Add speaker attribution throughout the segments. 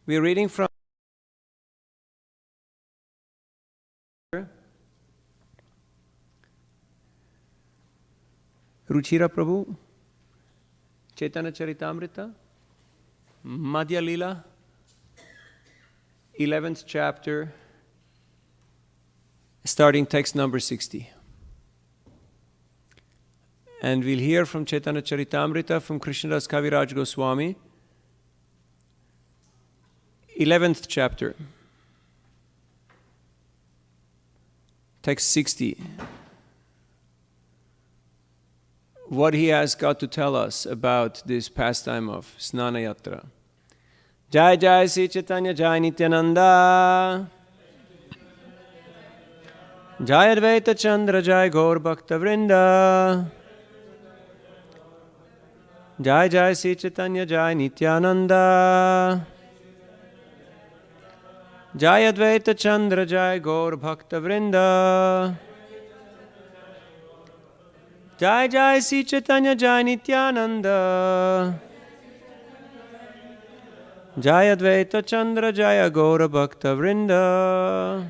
Speaker 1: We're reading from Ruchira Prabhu, Chaitanya Charitamrita, Madhya Lila, 11th chapter, starting text number 60. And we'll hear from Chaitanya Charitamrita from Krishnadas Kaviraj Goswami, 11th chapter, text 60. What he has got to tell us about this pastime of Snana Yatra. Jai Jai Sri Chaitanya Jai Nityananda Jai Advaita Chandra Jai Gaur Bhakta Vrinda Jai Jai Sri Chaitanya Jai Nityananda Jai Advaita Chandra Jai Gaur Bhakta Vrinda Jai Jai Sri Chaitanya Jai Nityananda Jai Advaita Chandra Jaya Gaura Bhakta Vrinda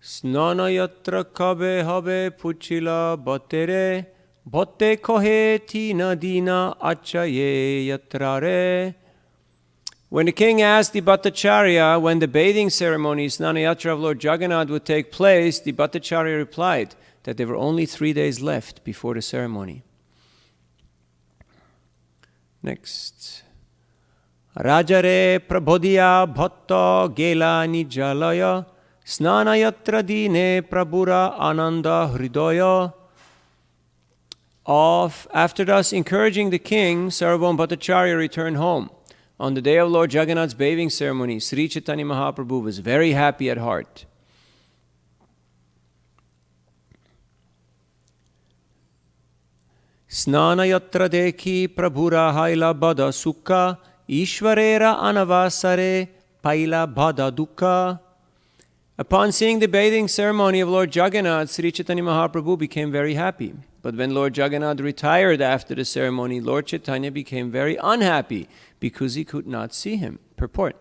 Speaker 1: Snana Yatra Kabe Habe Puchila Bhattere Bhatte Kohe Tina Dina Achaye Yatrare. When the king asked the Bhattacharya when the bathing ceremony, Snana Yatra of Lord Jagannath, would take place, the Bhattacharya replied that there were only 3 days left before the ceremony. Next. Rajare Prabodhya Bhatta Gela Nijalaya Snana Yatra Dine Prabhura Ananda Hridaya. After thus encouraging the king, Sarvabhauma Bhattacharya returned home. On the day of Lord Jagannath's bathing ceremony, Sri Chaitanya Mahaprabhu was very happy at heart. Snana Yatra Dekhi Prabhura Haila Bada Sukha Ishvarera Anavasare Paila Bada Dukha. Upon seeing the bathing ceremony of Lord Jagannath, Sri Chaitanya Mahaprabhu became very happy. But when Lord Jagannath retired after the ceremony, Lord Chaitanya became very unhappy because he could not see him. Purport.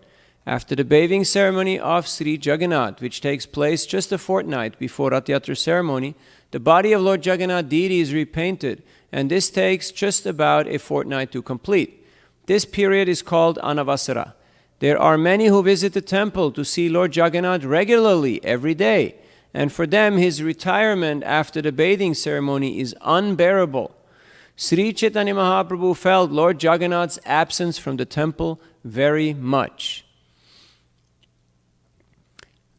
Speaker 1: After the bathing ceremony of Sri Jagannath, which takes place just a fortnight before Rath Yatra ceremony, the body of Lord Jagannath deity is repainted, and this takes just about a fortnight to complete. This period is called Anavasara. There are many who visit the temple to see Lord Jagannath regularly every day, and for them his retirement after the bathing ceremony is unbearable. Sri Chaitanya Mahaprabhu felt Lord Jagannath's absence from the temple very much.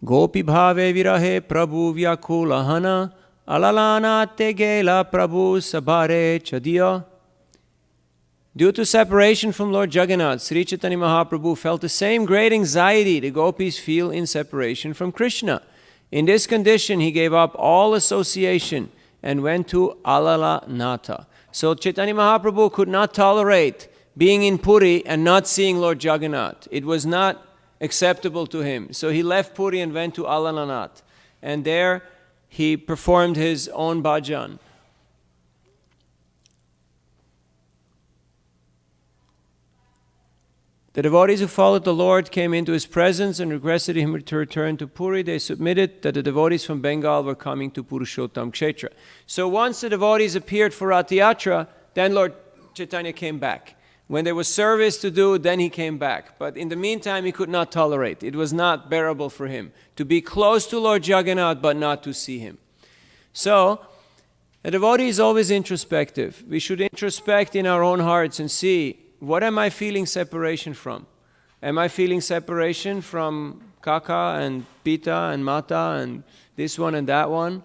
Speaker 1: Gopi bhave virahe Prabhu vyakulahana alalana tegela Prabhu sabare chadiya. Due to separation from Lord Jagannath, Sri Chaitanya Mahaprabhu felt the same great anxiety the gopis feel in separation from Krishna. In this condition, he gave up all association and went to Alalanatha. So Chaitanya Mahaprabhu could not tolerate being in Puri and not seeing Lord Jagannath. It was not acceptable to him. So he left Puri and went to Alalanatha. And there he performed his own bhajan. The devotees who followed the Lord came into his presence and requested him to return to Puri. They submitted that the devotees from Bengal were coming to Purushottam Kshetra. So once the devotees appeared for Rath Yatra, then Lord Chaitanya came back. When there was service to do, then he came back. But in the meantime, he could not tolerate. It was not bearable for him to be close to Lord Jagannath but not to see him. So a devotee is always introspective. We should introspect in our own hearts and see, what am I feeling separation from? Am I feeling separation from Kaka and Pita and Mata and this one and that one?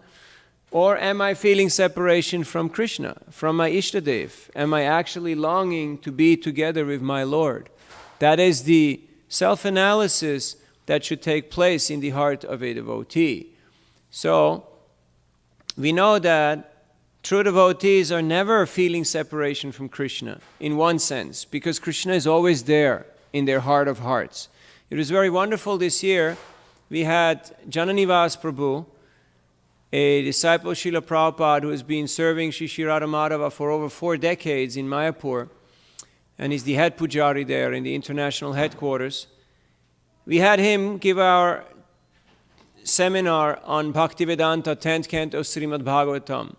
Speaker 1: Or am I feeling separation from Krishna, from my Ishtadev? Am I actually longing to be together with my Lord? That is the self-analysis that should take place in the heart of a devotee. So, we know that true devotees are never feeling separation from Krishna, in one sense, because Krishna is always there in their heart of hearts. It was very wonderful this year. We had Jananivas Prabhu, a disciple of Srila Prabhupada who has been serving Shri Radha Madhava for over 4 decades in Mayapur. and he's the head pujari there in the international headquarters. We had him give our seminar on Bhaktivedanta 10th Canto Srimad Bhagavatam.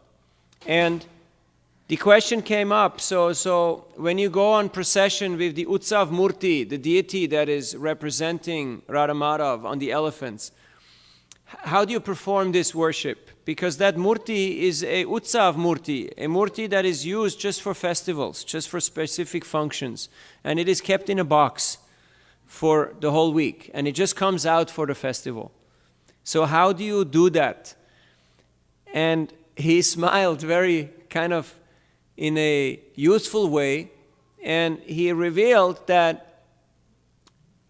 Speaker 1: And the question came up, so when you go on procession with the Utsav Murti, the deity that is representing Radha Madhav on the elephants, how do you perform this worship? Because that Murti is a Utsav Murti, a Murti that is used just for festivals, just for specific functions. And it is kept in a box for the whole week. And it just comes out for the festival. So how do you do that? And he smiled very kind of in a youthful way. And he revealed that,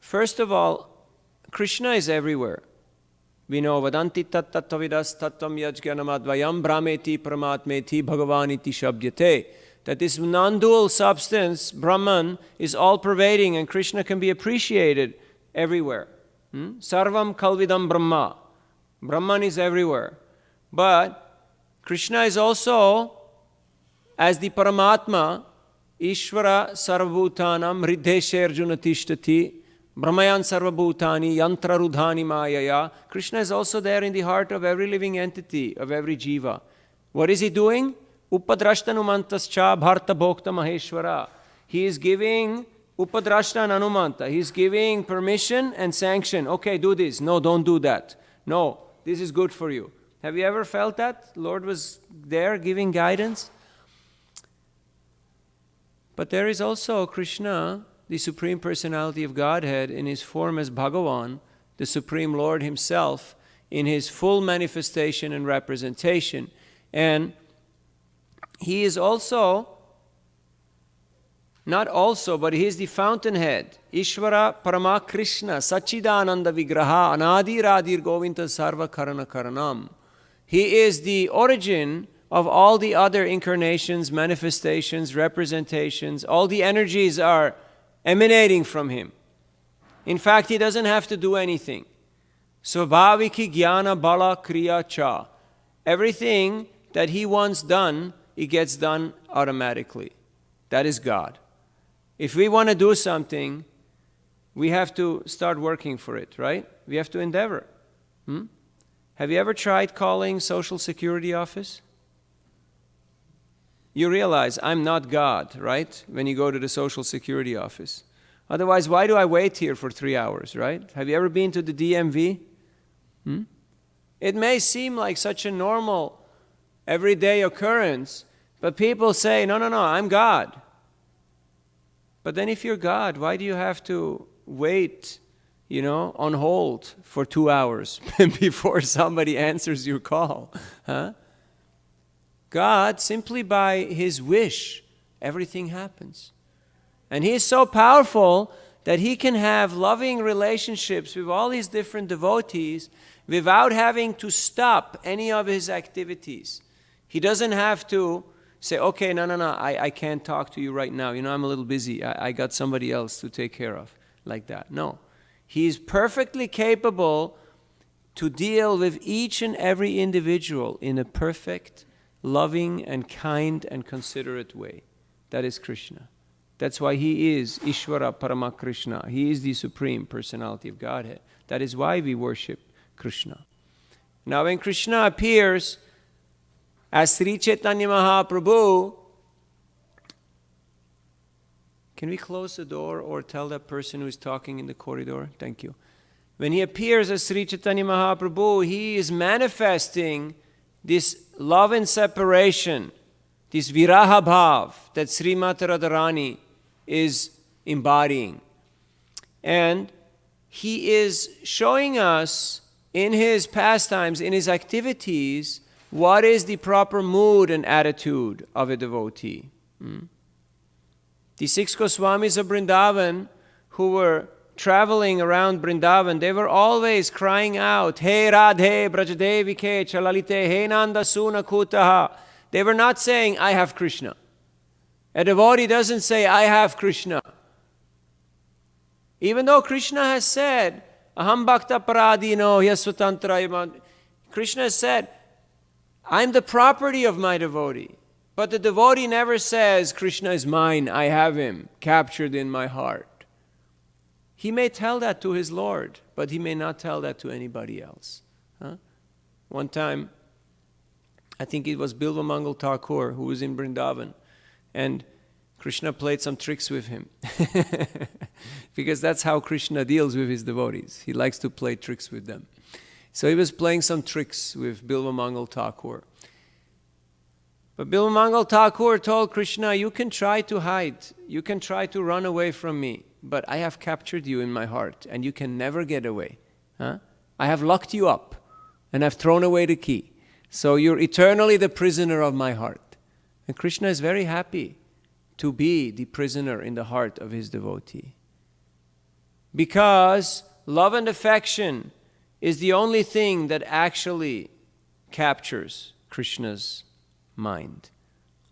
Speaker 1: first of all, Krishna is everywhere. We know Vadanti tattvavidas tattvam yajganamadvayam brahmeti paramatmeti bhagavaniti shabdyate. That this non-dual substance, Brahman, is all-pervading and Krishna can be appreciated everywhere. Sarvam kalvidam Brahma. Brahman is everywhere. But Krishna is also, as the Paramatma, Ishvara sarvabhutanam riddheshe arjuna tishtati Brahmayan sarvabhutani yantra rudhani mayaya. Krishna is also there in the heart of every living entity, of every jiva. What is he doing? Upadrashtanumantascha bharta bhokta maheshwara. He is giving upadrashta and anumanta. He is giving permission and sanction. Okay, do this. No, don't do that. No, this is good for you. Have you ever felt that? Lord was there giving guidance. But there is also Krishna, the Supreme Personality of Godhead, in his form as Bhagavan, the Supreme Lord himself, in his full manifestation and representation. And he is also, not also, but he is the fountainhead. Ishvara Parama Krishna, Sachidananda Vigraha, Anadi Radir Govinda Sarva Karana Karanam. He is the origin of all the other incarnations, manifestations, representations. All the energies are emanating from him. In fact, he doesn't have to do anything. Svabhaviki jnana bala kriya cha. Everything that he wants done, it gets done automatically. That is God. If we want to do something, we have to start working for it, right? We have to endeavor. Have you ever tried calling Social Security office? You realize I'm not God, right? When you go to the Social Security office. Otherwise, why do I wait here for 3 hours, right? Have you ever been to the DMV? It may seem like such a normal, everyday occurrence, but people say, no, I'm God. But then if you're God, why do you have to wait, on hold for 2 hours before somebody answers your call? God, simply by his wish, everything happens. And he is so powerful that he can have loving relationships with all these different devotees without having to stop any of his activities. He doesn't have to say, okay, no, I can't talk to you right now. I'm a little busy. I got somebody else to take care of, like that. No. He is perfectly capable to deal with each and every individual in a perfect, loving and kind and considerate way. That is Krishna. That's why he is Ishvara Parama Krishna. He is the Supreme Personality of Godhead. That is why we worship Krishna. Now when Krishna appears as Sri Chaitanya Mahaprabhu, can we close the door or tell that person who is talking in the corridor? Thank you. When he appears as Sri Chaitanya Mahaprabhu, he is manifesting this love and separation, this viraha bhav that Sri Mata Radharani is embodying. And he is showing us in his pastimes, in his activities, what is the proper mood and attitude of a devotee. The 6 Goswamis of Vrindavan who were traveling around Vrindavan, they were always crying out, Hey Radhe Brajadevike Chalalite He Nanda Suna Kutaha. They were not saying, I have Krishna. A devotee doesn't say, I have Krishna. Even though Krishna has said, Aham Bhakta Paradino Yasvatantra. Krishna has said, I'm the property of my devotee. But the devotee never says, Krishna is mine, I have him, captured in my heart. He may tell that to his Lord, but he may not tell that to anybody else. One time, I think it was Bilva Mangal Thakur who was in Vrindavan, and Krishna played some tricks with him. Because that's how Krishna deals with his devotees. He likes to play tricks with them. So he was playing some tricks with Bilva Mangal Thakur. But Bilva Mangal Thakur told Krishna, you can try to hide, you can try to run away from me, but I have captured you in my heart, and you can never get away. I have locked you up, and I've thrown away the key. So you're eternally the prisoner of my heart. And Krishna is very happy to be the prisoner in the heart of his devotee. Because love and affection is the only thing that actually captures Krishna's mind.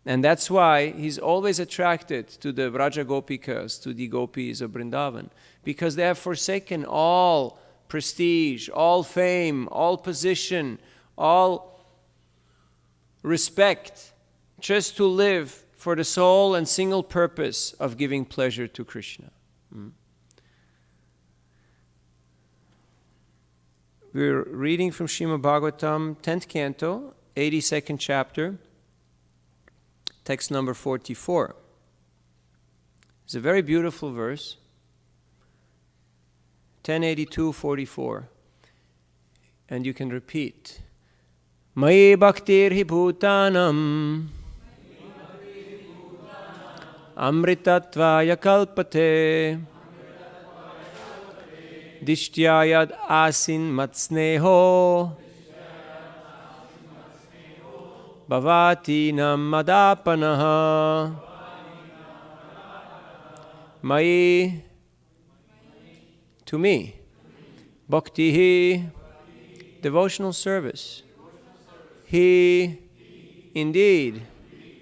Speaker 1: And that's why he's always attracted to the Vraja Gopikas, to the gopis of Vrindavan, because they have forsaken all prestige, all fame, all position, all respect, just to live for the sole and single purpose of giving pleasure to Krishna. We're reading from Srimad Bhagavatam, 10th canto, 82nd chapter, text number 44. It's a very beautiful verse, 1082-44. And you can repeat. Mai bhaktir hi bhutanam amritatvaya kalpate dishtya asin matsneho bhavati nam madapanaha. Mai, to me, bhakti, devotional service. He, indeed,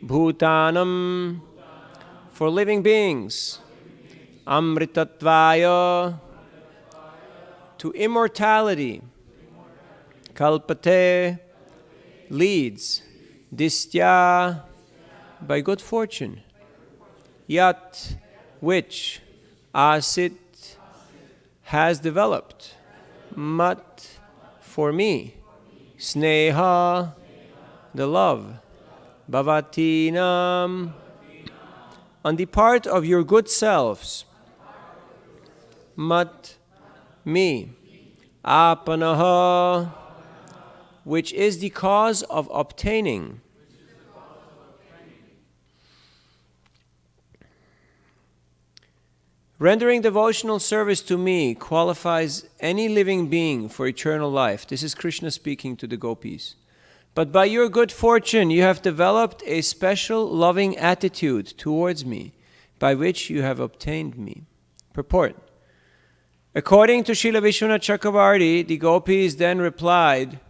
Speaker 1: bhutanam, for living beings, amritatvaya, to immortality, kalpate, leads, distya, by good fortune, yat, which, asit, has developed, mat, for me, sneha, the love, bhavatinam, on the part of your good selves, mat, me, apanaha, which is the cause of obtaining. Rendering devotional service to me qualifies any living being for eternal life. This is Krishna speaking to the gopis. But by your good fortune, you have developed a special loving attitude towards me, by which you have obtained me. Purport. According to Srila Vishwanath Chakravarti, the gopis then replied,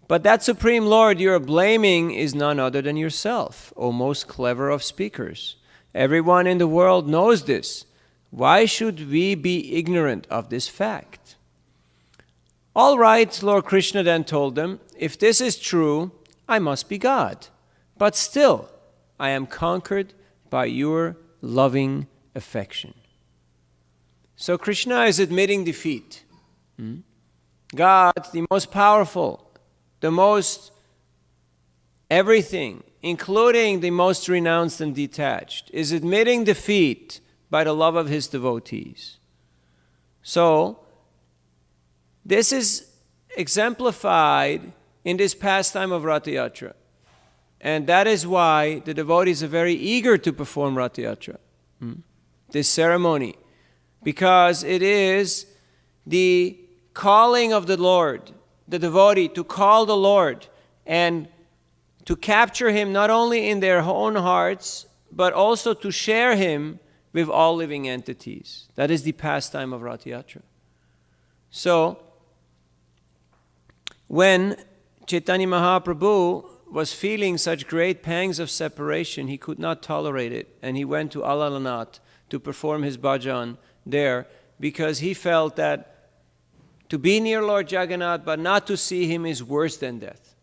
Speaker 1: but that Supreme Lord you are blaming is none other than yourself, O most clever of speakers. Everyone in the world knows this. Why should we be ignorant of this fact? All right, Lord Krishna then told them, if this is true, I must be God. But still, I am conquered by your loving affection. So Krishna is admitting defeat. God, the most powerful, the most everything, including the most renounced and detached, is admitting defeat by the love of his devotees. So, this is exemplified in this pastime of Ratha Yatra. And that is why the devotees are very eager to perform Ratha Yatra, this ceremony, because it is the calling of the Lord, the devotee to call the Lord and to capture him not only in their own hearts, but also to share him with all living entities. That is the pastime of Ratha Yatra. So, when Chaitanya Mahaprabhu was feeling such great pangs of separation, he could not tolerate it, and he went to Alalanath to perform his bhajan there, because he felt that to be near Lord Jagannath but not to see him is worse than death.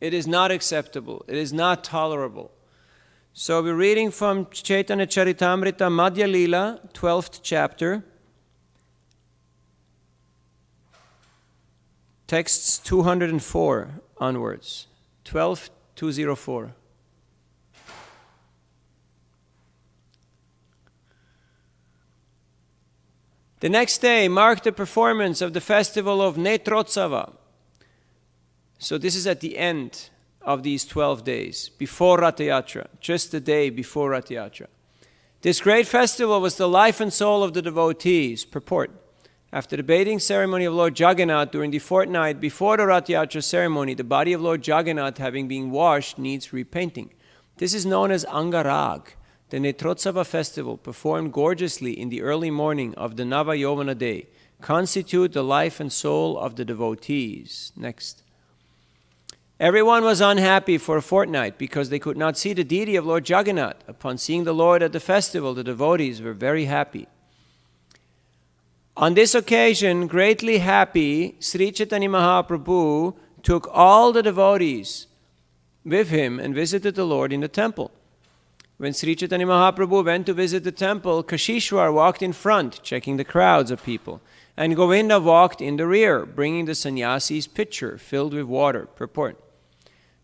Speaker 1: It is not acceptable. It is not tolerable. So we're reading from Chaitanya Charitamrita Madhya Lila, 12th chapter, texts 204 onwards, 12,204. The next day marked the performance of the festival of Netrotsava. So this is at the end of these 12 days, before Rath Yatra, just the day before Rath Yatra. This great festival was the life and soul of the devotees. Purport. After the bathing ceremony of Lord Jagannath during the fortnight before the Rath Yatra ceremony, the body of Lord Jagannath, having been washed, needs repainting. This is known as Angarag. The Netrotsava festival, performed gorgeously in the early morning of the Nava Yovana day, constitute the life and soul of the devotees. Next. Everyone was unhappy for a fortnight because they could not see the deity of Lord Jagannath. Upon seeing the Lord at the festival, the devotees were very happy. On this occasion, greatly happy, Sri Chaitanya Mahaprabhu took all the devotees with him and visited the Lord in the temple. When Sri Chaitanya Mahaprabhu went to visit the temple, Kashishwar walked in front, checking the crowds of people, and Govinda walked in the rear, bringing the sannyasi's pitcher filled with water. Purport.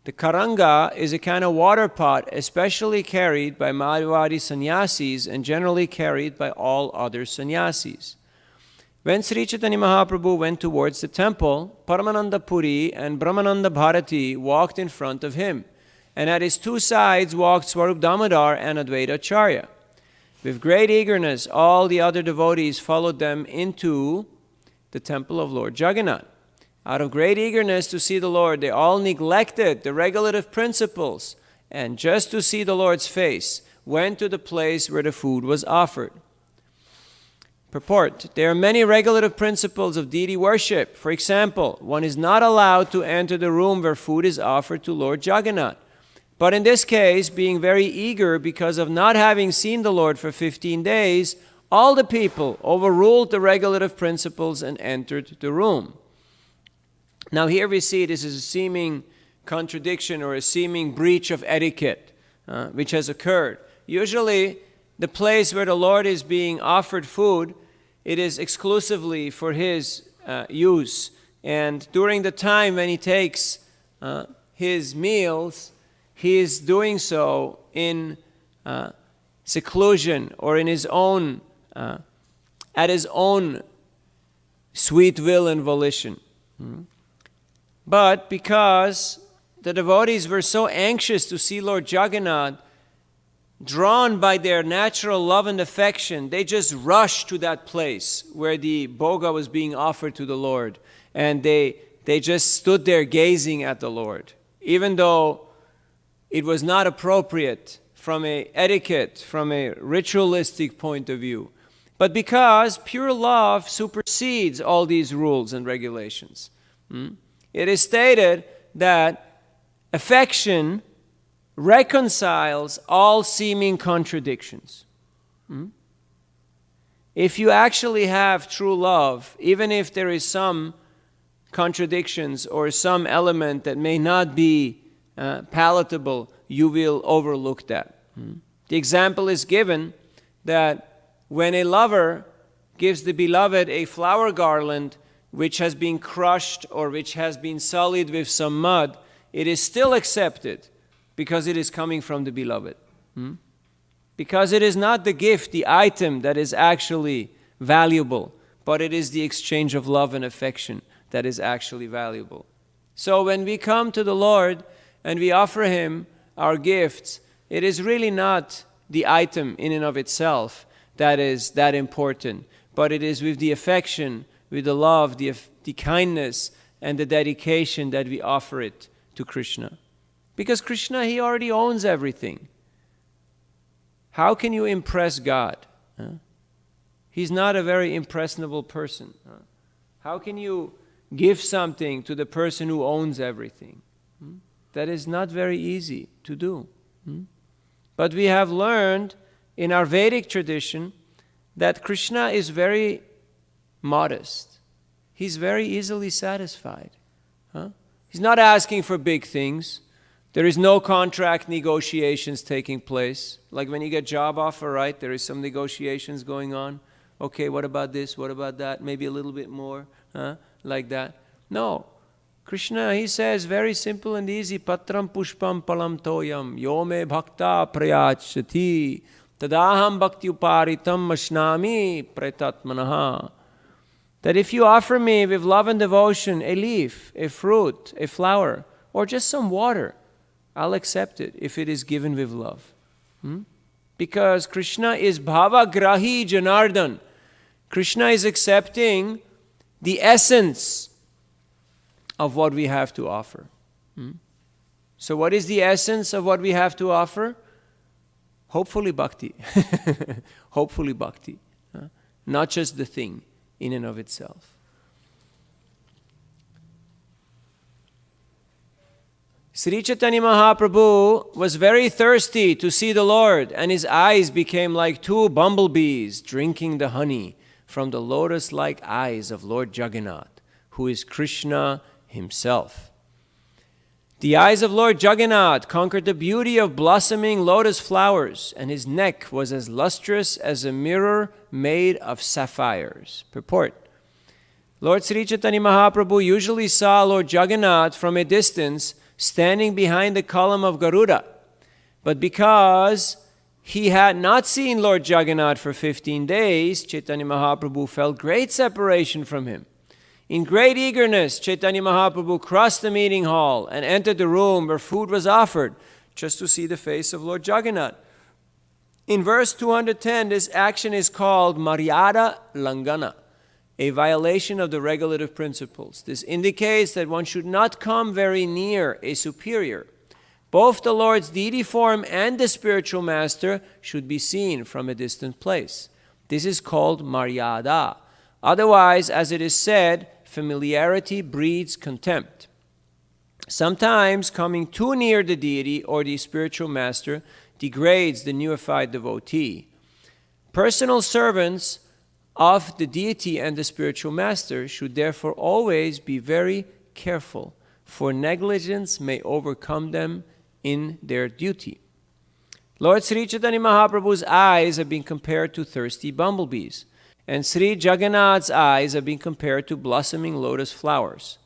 Speaker 1: The karanga is a kind of water pot especially carried by Mayavadi sannyasis and generally carried by all other sannyasis. When Sri Chaitanya Mahaprabhu went towards the temple, Paramananda Puri and Brahmananda Bharati walked in front of him, and at his two sides walked Swarup Damodar and Advaita Acharya. With great eagerness, all the other devotees followed them into the temple of Lord Jagannath. Out of great eagerness to see the Lord, they all neglected the regulative principles and just to see the Lord's face, went to the place where the food was offered. Purport. There are many regulative principles of deity worship. For example, one is not allowed to enter the room where food is offered to Lord Jagannath. But in this case, being very eager because of not having seen the Lord for 15 days, all the people overruled the regulative principles and entered the room. Now here we see this is a seeming contradiction or a seeming breach of etiquette which has occurred. Usually the place where the Lord is being offered food, it is exclusively for his use. And during the time when he takes his meals, he is doing so in seclusion or in his own, at his own sweet will and volition. But because the devotees were so anxious to see Lord Jagannath, drawn by their natural love and affection, they just rushed to that place where the bhoga was being offered to the Lord. And they just stood there gazing at the Lord, even though it was not appropriate from an etiquette, from a ritualistic point of view. But because pure love supersedes all these rules and regulations. It is stated that affection reconciles all seeming contradictions. If you actually have true love, even if there is some contradictions or some element that may not be palatable, you will overlook that. The example is given that when a lover gives the beloved a flower garland which has been crushed or which has been sullied with some mud, it is still accepted because it is coming from the beloved. Because it is not the gift, the item that is actually valuable, but it is the exchange of love and affection that is actually valuable. So when we come to the Lord and we offer him our gifts, it is really not the item in and of itself that is that important, but it is with the affection, with the love, the kindness, and the dedication that we offer it to Krishna. Because Krishna, he already owns everything. How can you impress God? He's not a very impressionable person. How can you give something to the person who owns everything? That is not very easy to do. But we have learned in our Vedic tradition that Krishna is very modest. He's very easily satisfied. He's not asking for big things. There is no contract negotiations taking place. Like when you get job offer, right? There is some negotiations going on. Okay, what about this? What about that? Maybe a little bit more, like that. No. Krishna, he says, very simple and easy, patram pushpam palam toyam, yome bhakta prayachati, tadaham bhakti uparitam mashnami pretatmanaha. That if you offer me with love and devotion a leaf, a fruit, a flower, or just some water, I'll accept it if it is given with love. Because Krishna is bhavagrahi Janardhan. Krishna is accepting the essence of what we have to offer. So what is the essence of what we have to offer? Hopefully bhakti. Hopefully bhakti. Not just the thing in and of itself. Sri Chaitanya Mahaprabhu was very thirsty to see the Lord, and his eyes became like two bumblebees drinking the honey from the lotus-like eyes of Lord Jagannath, who is Krishna himself. The eyes of Lord Jagannath conquered the beauty of blossoming lotus flowers, and his neck was as lustrous as a mirror made of sapphires. Purport. Lord Sri Chaitanya Mahaprabhu usually saw Lord Jagannath from a distance standing behind the column of Garuda. But because he had not seen Lord Jagannath for 15 days, Chaitanya Mahaprabhu felt great separation from him. In great eagerness, Chaitanya Mahaprabhu crossed the meeting hall and entered the room where food was offered, just to see the face of Lord Jagannath. In verse 210, this action is called Maryada Langana, a violation of the regulative principles. This indicates that one should not come very near a superior. Both the Lord's deity form and the spiritual master should be seen from a distant place. This is called Maryada. Otherwise, as it is said, familiarity breeds contempt. Sometimes coming too near the deity or the spiritual master degrades the neophyte devotee. Personal servants of the deity and the spiritual master should therefore always be very careful, for negligence may overcome them in their duty. Lord Sri Chaitanya Mahaprabhu's eyes have been compared to thirsty bumblebees, and Sri Jagannath's eyes have been compared to blossoming lotus flowers.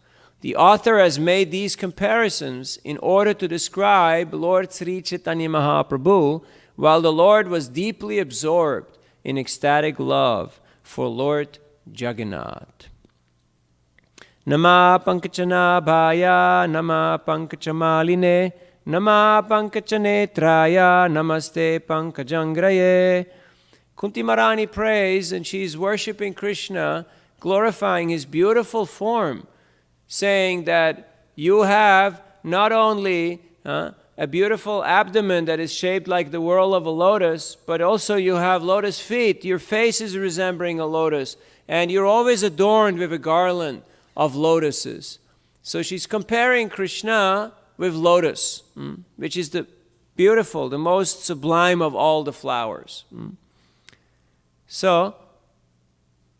Speaker 1: The author has made these comparisons in order to describe Lord Sri Chaitanya Mahaprabhu while the Lord was deeply absorbed in ecstatic love for Lord Jagannath. Nama pankachana bhaya, nama pankachamaline, nama pankachanetraya, namaste pankajangraye. Kunti Maharani prays, and she is worshipping Krishna, glorifying his beautiful form, saying that you have not only a beautiful abdomen that is shaped like the whorl of a lotus, but also you have lotus feet. Your face is resembling a lotus, and you're always adorned with a garland of lotuses. So she's comparing Krishna with lotus, which is the beautiful, the most sublime of all the flowers. So,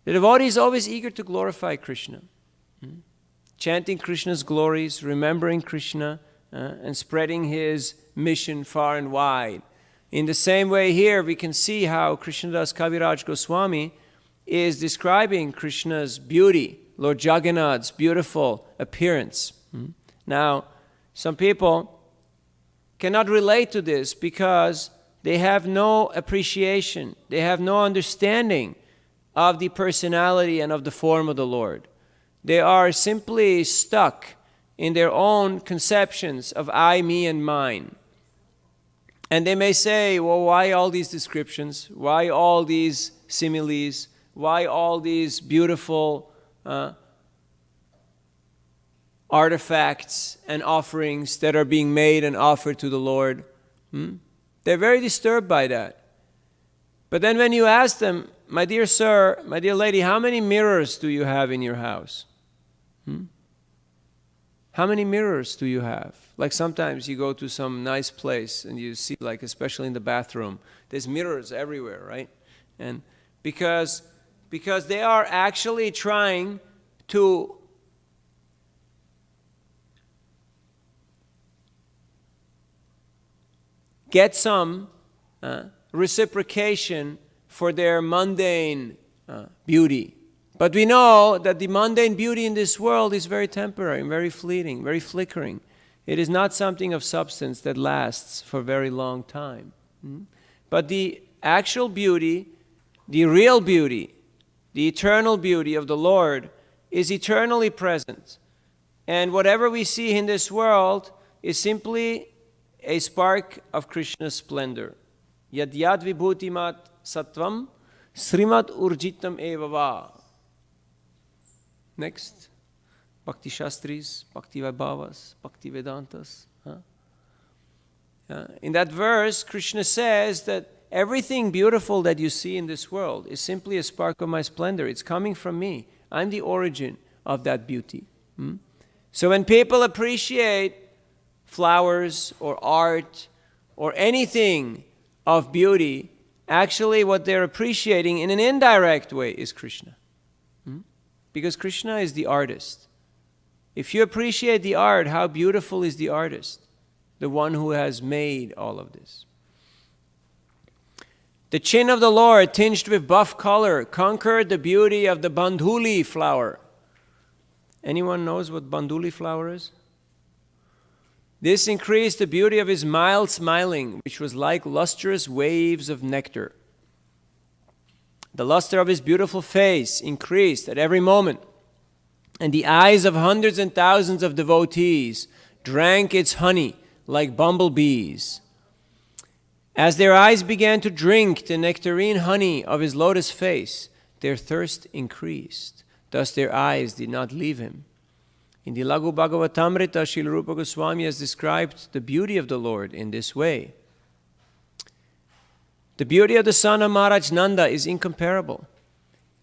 Speaker 1: the devotee is always eager to glorify Krishna, chanting Krishna's glories, remembering Krishna, and spreading his mission far and wide. In the same way here, we can see how Krishnadas Kaviraj Goswami is describing Krishna's beauty, Lord Jagannath's beautiful appearance. Now, some people cannot relate to this because they have no appreciation, they have no understanding of the personality and of the form of the Lord. They are simply stuck in their own conceptions of I, me, and mine. And they may say, well, why all these descriptions? Why all these similes? Why all these beautiful artifacts and offerings that are being made and offered to the Lord? They're very disturbed by that. But then when you ask them, my dear sir, my dear lady, how many mirrors do you have in your house? How many mirrors do you have? Like sometimes you go to some nice place and you see, like especially in the bathroom, there's mirrors everywhere, right? And because they are actually trying to get some reciprocation for their mundane beauty. But we know that the mundane beauty in this world is very temporary, very fleeting, very flickering. It is not something of substance that lasts for a very long time. But the actual beauty, the real beauty, the eternal beauty of the Lord is eternally present. And whatever we see in this world is simply a spark of Krishna's splendor. Yad yad vibhutimat sattvam srimat urjitam evava. Next. Bhakti Shastris, Bhakti Vaibhavas, Bhakti Vedantas. In that verse, Krishna says that everything beautiful that you see in this world is simply a spark of my splendor. It's coming from me. I'm the origin of that beauty. So when people appreciate flowers or art or anything of beauty, actually what they're appreciating in an indirect way is Krishna. Because Krishna is the artist. If you appreciate the art, how beautiful is the artist? The one who has made all of this. The chin of the Lord, tinged with buff color, conquered the beauty of the bandhuli flower. Anyone knows what bandhuli flower is? This increased the beauty of his mild smiling, which was like lustrous waves of nectar. The luster of his beautiful face increased at every moment, and the eyes of hundreds and thousands of devotees drank its honey like bumblebees. As their eyes began to drink the nectarine honey of his lotus face, their thirst increased. Thus their eyes did not leave him. In the Laghu Bhagavatamrita, Srila Rupa Goswami has described the beauty of the Lord in this way. The beauty of the son of Maharaj Nanda is incomparable.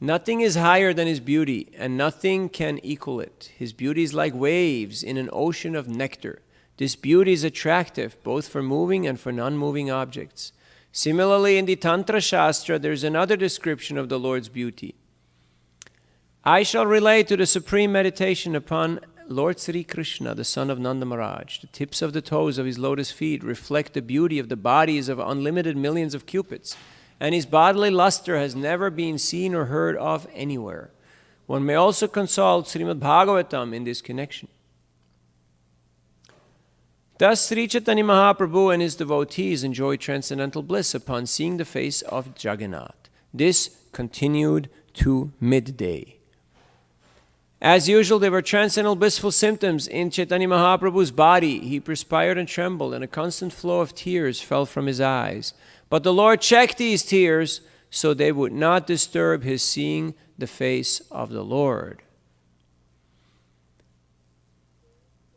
Speaker 1: Nothing is higher than his beauty, and nothing can equal it. His beauty is like waves in an ocean of nectar. This beauty is attractive both for moving and for non-moving objects. Similarly, in the Tantra Shastra, there is another description of the Lord's beauty. I shall relate to the supreme meditation upon Lord Sri Krishna, the son of Nanda Maharaj. The tips of the toes of his lotus feet reflect the beauty of the bodies of unlimited millions of cupids, and his bodily luster has never been seen or heard of anywhere. One may also consult Srimad Bhagavatam in this connection. Thus, Sri Chaitanya Mahaprabhu and his devotees enjoyed transcendental bliss upon seeing the face of Jagannath. This continued to midday. As usual, there were transcendental blissful symptoms in Chaitanya Mahaprabhu's body. He perspired and trembled, and a constant flow of tears fell from his eyes. But the Lord checked these tears so they would not disturb his seeing the face of the Lord.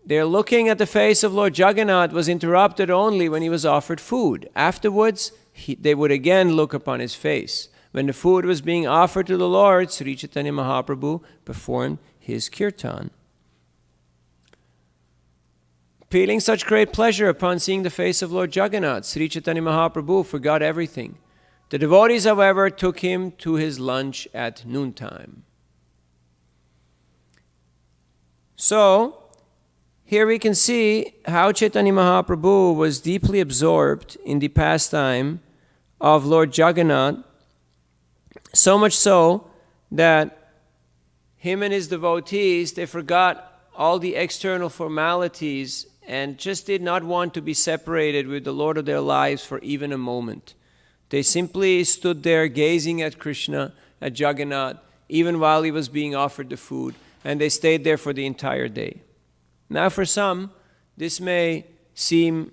Speaker 1: Their looking at the face of Lord Jagannath was interrupted only when he was offered food. Afterwards, they would again look upon his face. When the food was being offered to the Lord, Sri Chaitanya Mahaprabhu performed his kirtan. Feeling such great pleasure upon seeing the face of Lord Jagannath, Sri Chaitanya Mahaprabhu forgot everything. The devotees, however, took him to his lunch at noontime. So, here we can see how Chaitanya Mahaprabhu was deeply absorbed in the pastime of Lord Jagannath, so much so that him and his devotees, they forgot all the external formalities and just did not want to be separated with the Lord of their lives for even a moment. They simply stood there gazing at Krishna, at Jagannath, even while he was being offered the food, and they stayed there for the entire day. Now for some, this may seem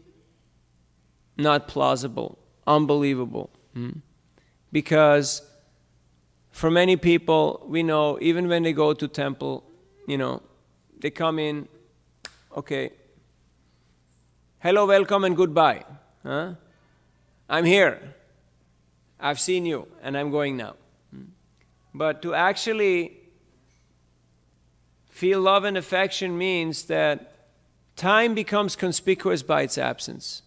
Speaker 1: not plausible, unbelievable, because for many people, we know, even when they go to temple, they come in, okay, hello, welcome, and goodbye. I'm here. I've seen you, and I'm going now. But to actually feel love and affection means that time becomes conspicuous by its absence.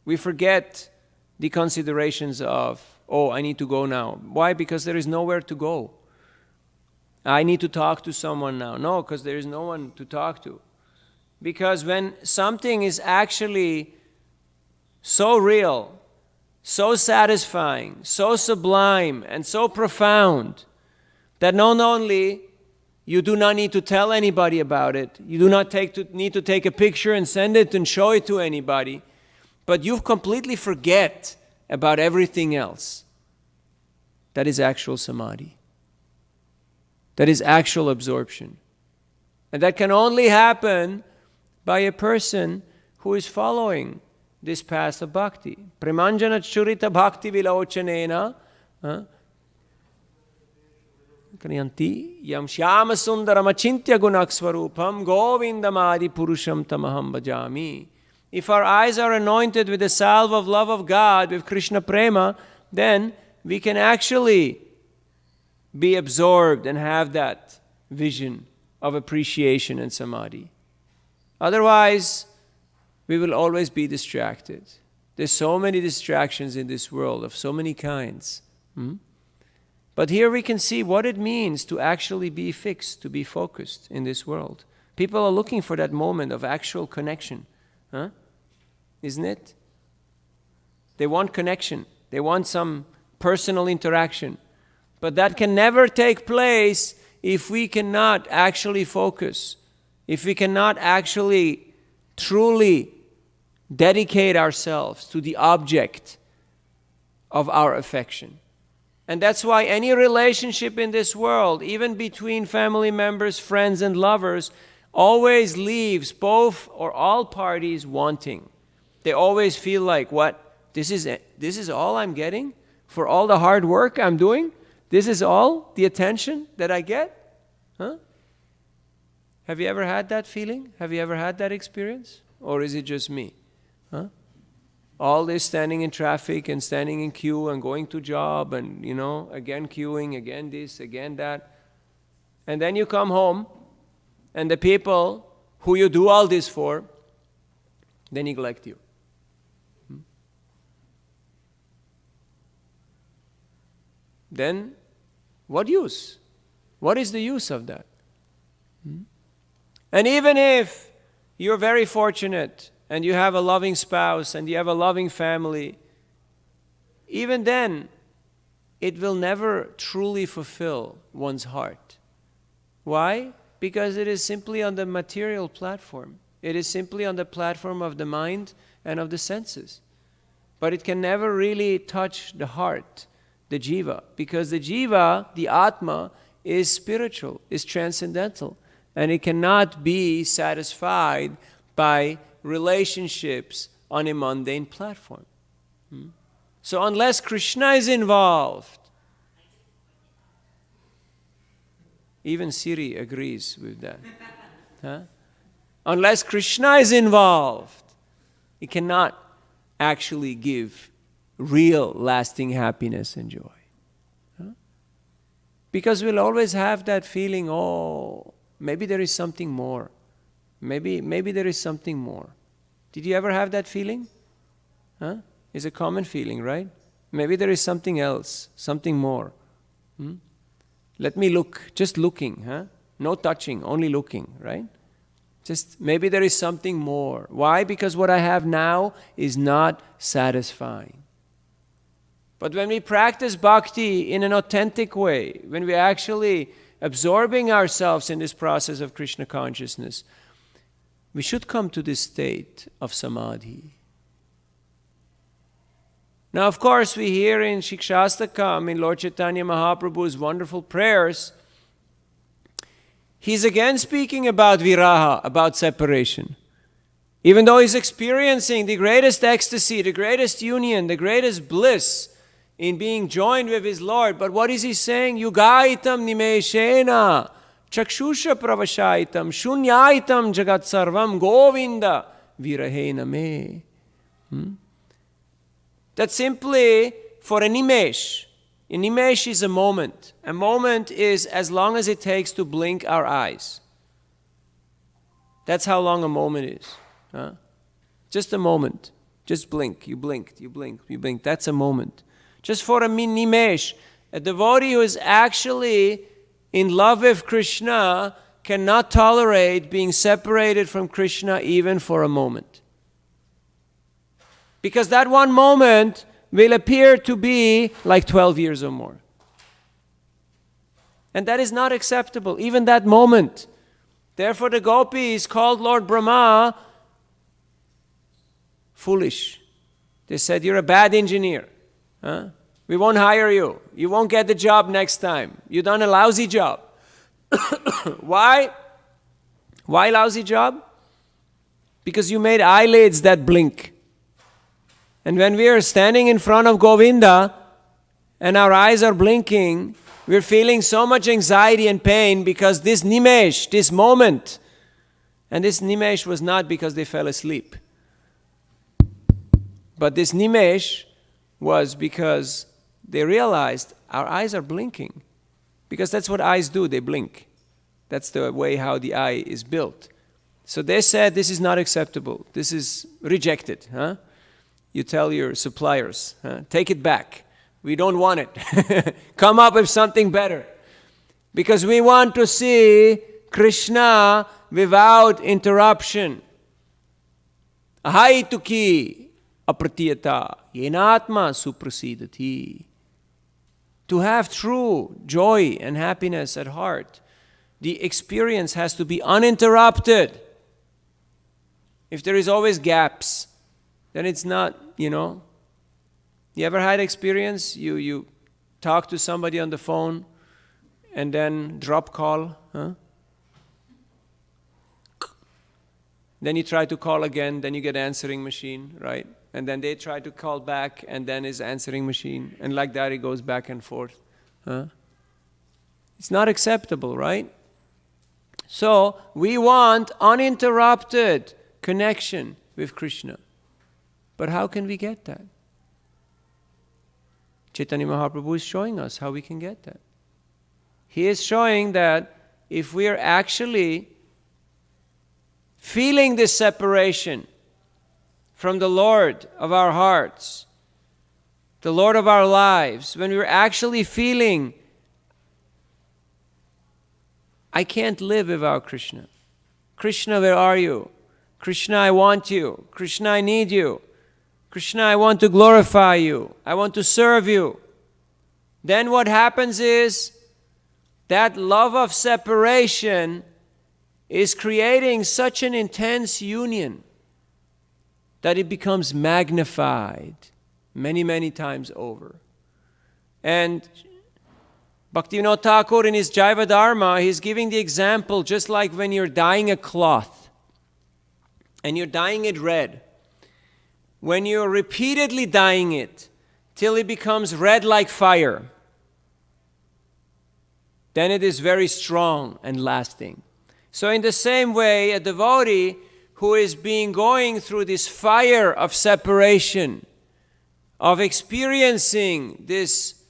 Speaker 1: We forget the considerations of, oh, I need to go now. Why? Because there is nowhere to go. I need to talk to someone now. No, because there is no one to talk to. Because when something is actually so real, so satisfying, so sublime, and so profound that not only you do not need to tell anybody about it, you do not need to take a picture and send it and show it to anybody, but you completely forget about everything else. That is actual samadhi. That is actual absorption. And that can only happen by a person who is following this path of bhakti. Premanjana churita bhakti vilochanena kriyanti yam shyama sundaram achintya gunak swarupam govindamadi purusham tamaham bhajami. If our eyes are anointed with the salve of love of God, with Krishna prema, then we can actually be absorbed and have that vision of appreciation and samadhi. Otherwise, we will always be distracted. There's so many distractions in this world of so many kinds. But here we can see what it means to actually be fixed, to be focused in this world. People are looking for that moment of actual connection. Isn't it? They want connection. They want some personal interaction. But that can never take place if we cannot actually focus, if we cannot actually truly dedicate ourselves to the object of our affection. And that's why any relationship in this world, even between family members, friends, and lovers, always leaves both or all parties wanting. They always feel like, what? This is all I'm getting? For all the hard work I'm doing? This is all the attention that I get? Have you ever had that feeling? Have you ever had that experience? Or is it just me? All this standing in traffic and standing in queue and going to job and, again queuing, again this, again that. And then you come home and the people who you do all this for, they neglect you. Then what use? What is the use of that? And even if you're very fortunate and you have a loving spouse and you have a loving family, even then, it will never truly fulfill one's heart. Why? Because it is simply on the material platform. It is simply on the platform of the mind and of the senses. But it can never really touch the heart, the jiva, because the jiva, the atma, is spiritual, is transcendental, and it cannot be satisfied by relationships on a mundane platform. So unless Krishna is involved, even Siri agrees with that. Unless Krishna is involved, it cannot actually give real lasting happiness and joy. Because we'll always have that feeling, maybe there is something more. Maybe there is something more. Did you ever have that feeling? It's a common feeling, right? Maybe there is something else, something more. Let me look, just looking, no touching, only looking, right? Just maybe there is something more. Why? Because what I have now is not satisfying. But when we practice bhakti in an authentic way, when we're actually absorbing ourselves in this process of Krishna consciousness, we should come to this state of samadhi. Now, of course, we hear in Shikshastakam, in Lord Chaitanya Mahaprabhu's wonderful prayers, he's again speaking about viraha, about separation. Even though he's experiencing the greatest ecstasy, the greatest union, the greatest bliss in being joined with his Lord, but what is he saying? Yugaitam nimeshena chakshusha pravashaitam shunyaitam jagat sarvam govinda virahena me. That's simply for an nimesh. A nimesh is a moment. A moment is as long as it takes to blink our eyes. That's how long a moment is. Just a moment. Just blink. You blinked, you blink, you blink. That's a moment. Just for a nimesh. A devotee who is actually in love with Krishna cannot tolerate being separated from Krishna even for a moment. Because that one moment will appear to be like 12 years or more. And that is not acceptable, even that moment. Therefore the gopis called Lord Brahma foolish. They said, you're a bad engineer. Huh? We won't hire you. You won't get the job next time. You've done a lousy job. Why? Why lousy job? Because you made eyelids that blink. And when we are standing in front of Govinda and our eyes are blinking, we're feeling so much anxiety and pain because this nimesh, this moment, and this nimesh was not because they fell asleep. But this nimesh was because they realized our eyes are blinking. Because that's what eyes do, they blink. That's the way how the eye is built. So they said, this is not acceptable. This is rejected. Huh? You tell your suppliers, take it back. We don't want it. Come up with something better. Because we want to see Krishna without interruption. Ahaituki apratiyata yenatma suprasidati. To have true joy and happiness at heart, the experience has to be uninterrupted. If there is always gaps, then it's not, You ever had experience? You talk to somebody on the phone and then drop call, huh? Then you try to call again, then you get answering machine, right? And then they try to call back and then is answering machine. And like that it goes back and forth. Huh? It's not acceptable, right? So we want uninterrupted connection with Krishna. But how can we get that? Chaitanya Mahaprabhu is showing us how we can get that. He is showing that if we are actually feeling this separation from the Lord of our hearts, the Lord of our lives, when we're actually feeling, I can't live without Krishna. Krishna, where are you? Krishna, I want you. Krishna, I need you. Krishna, I want to glorify you. I want to serve you. Then what happens is that love of separation is creating such an intense union that it becomes magnified many, many times over. And Bhaktivinoda Thakur in his Jaiva Dharma, he's giving the example just like when you're dyeing a cloth and you're dyeing it red. When you're repeatedly dyeing it till it becomes red like fire, then it is very strong and lasting. So in the same way, a devotee who is going through this fire of separation, of experiencing this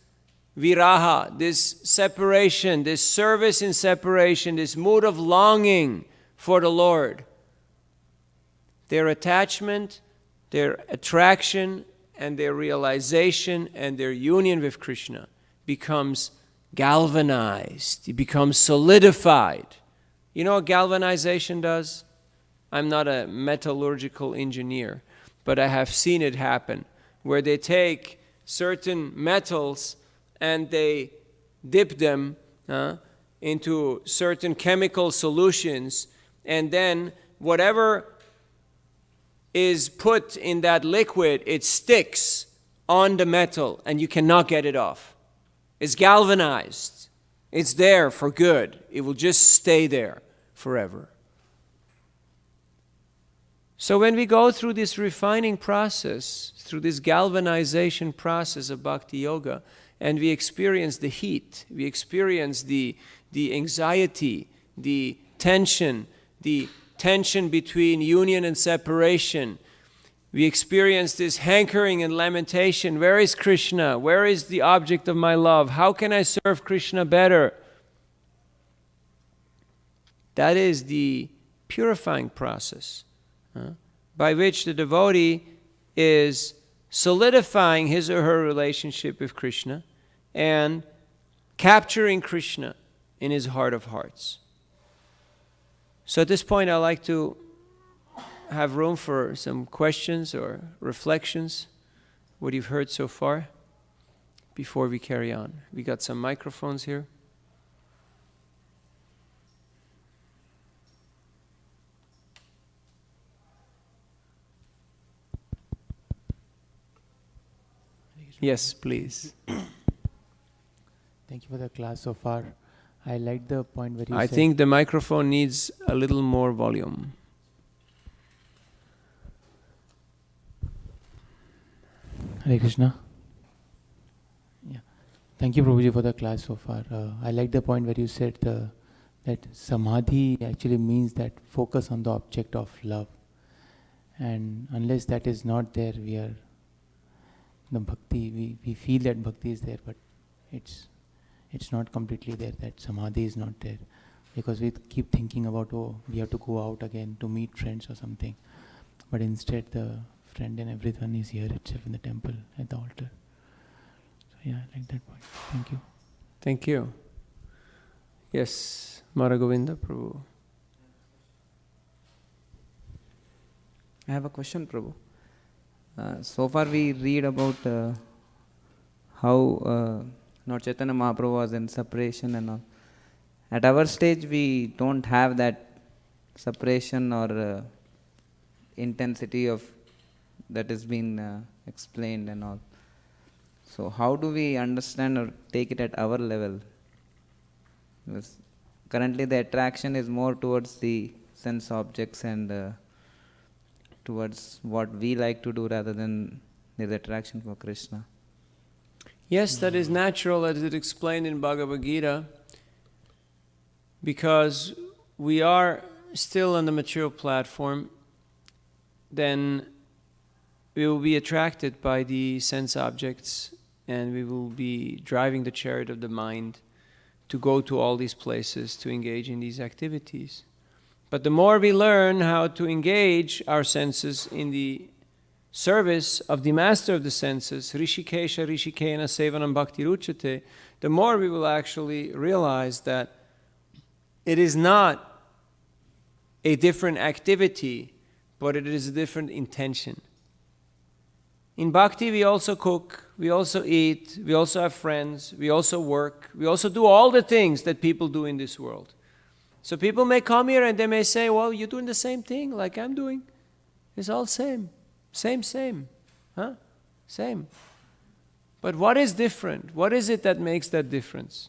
Speaker 1: viraha, this separation, this service in separation, this mood of longing for the Lord, their attachment, their attraction, and their realization and their union with Krishna becomes galvanized. It becomes solidified. You know what galvanization does? I'm not a metallurgical engineer, but I have seen it happen, where they take certain metals and they dip them into certain chemical solutions, and then whatever is put in that liquid, it sticks on the metal and you cannot get it off. It's galvanized. It's there for good. It will just stay there forever. So when we go through this refining process, through this galvanization process of bhakti yoga, and we experience the heat, we experience the anxiety, the tension between union and separation. We experience this hankering and lamentation. Where is Krishna? Where is the object of my love? How can I serve Krishna better? That is the purifying process by which the devotee is solidifying his or her relationship with Krishna and capturing Krishna in his heart of hearts. So at this point, I'd like to have room for some questions or reflections, what you've heard so far, before we carry on. We got some microphones here. Yes, please.
Speaker 2: Thank you for the class so far. I like the point where you
Speaker 1: I
Speaker 2: said...
Speaker 1: think the microphone needs a little more volume.
Speaker 2: Hare Krishna. Yeah. Thank you, Prabhuji, for the class so far. I like the point where you said that samadhi actually means that focus on the object of love. And unless that is not there, the bhakti, we feel that bhakti is there, but it's not completely there, that samadhi is not there. Because we keep thinking about, we have to go out again to meet friends or something. But instead the friend and everyone is here itself in the temple, at the altar. So yeah, I like that point. Thank you.
Speaker 1: Thank you. Yes, Navina Prabhu.
Speaker 3: I have a question, Prabhu. So far we read about how Lord Chaitanya Mahaprabhu was in separation and all. At our stage we don't have that separation or intensity of that has been explained and all. So how do we understand or take it at our level? Because currently the attraction is more towards the sense objects and towards what we like to do rather than the attraction for Krishna.
Speaker 1: Yes, that is natural, as it explained in Bhagavad Gita, because we are still on the material platform. Then we will be attracted by the sense objects, and we will be driving the chariot of the mind to go to all these places, to engage in these activities. But the more we learn how to engage our senses in the service of the master of the senses, Rishikesha Rishikena Sevanam Bhakti Ruchate, the more we will actually realize that it is not a different activity, but it is a different intention. In bhakti we also cook, we also eat, we also have friends, we also work, we also do all the things that people do in this world. So people may come here and they may say, well, you're doing the same thing like I'm doing. It's all same. Same. Huh? Same. But what is different? What is it that makes that difference?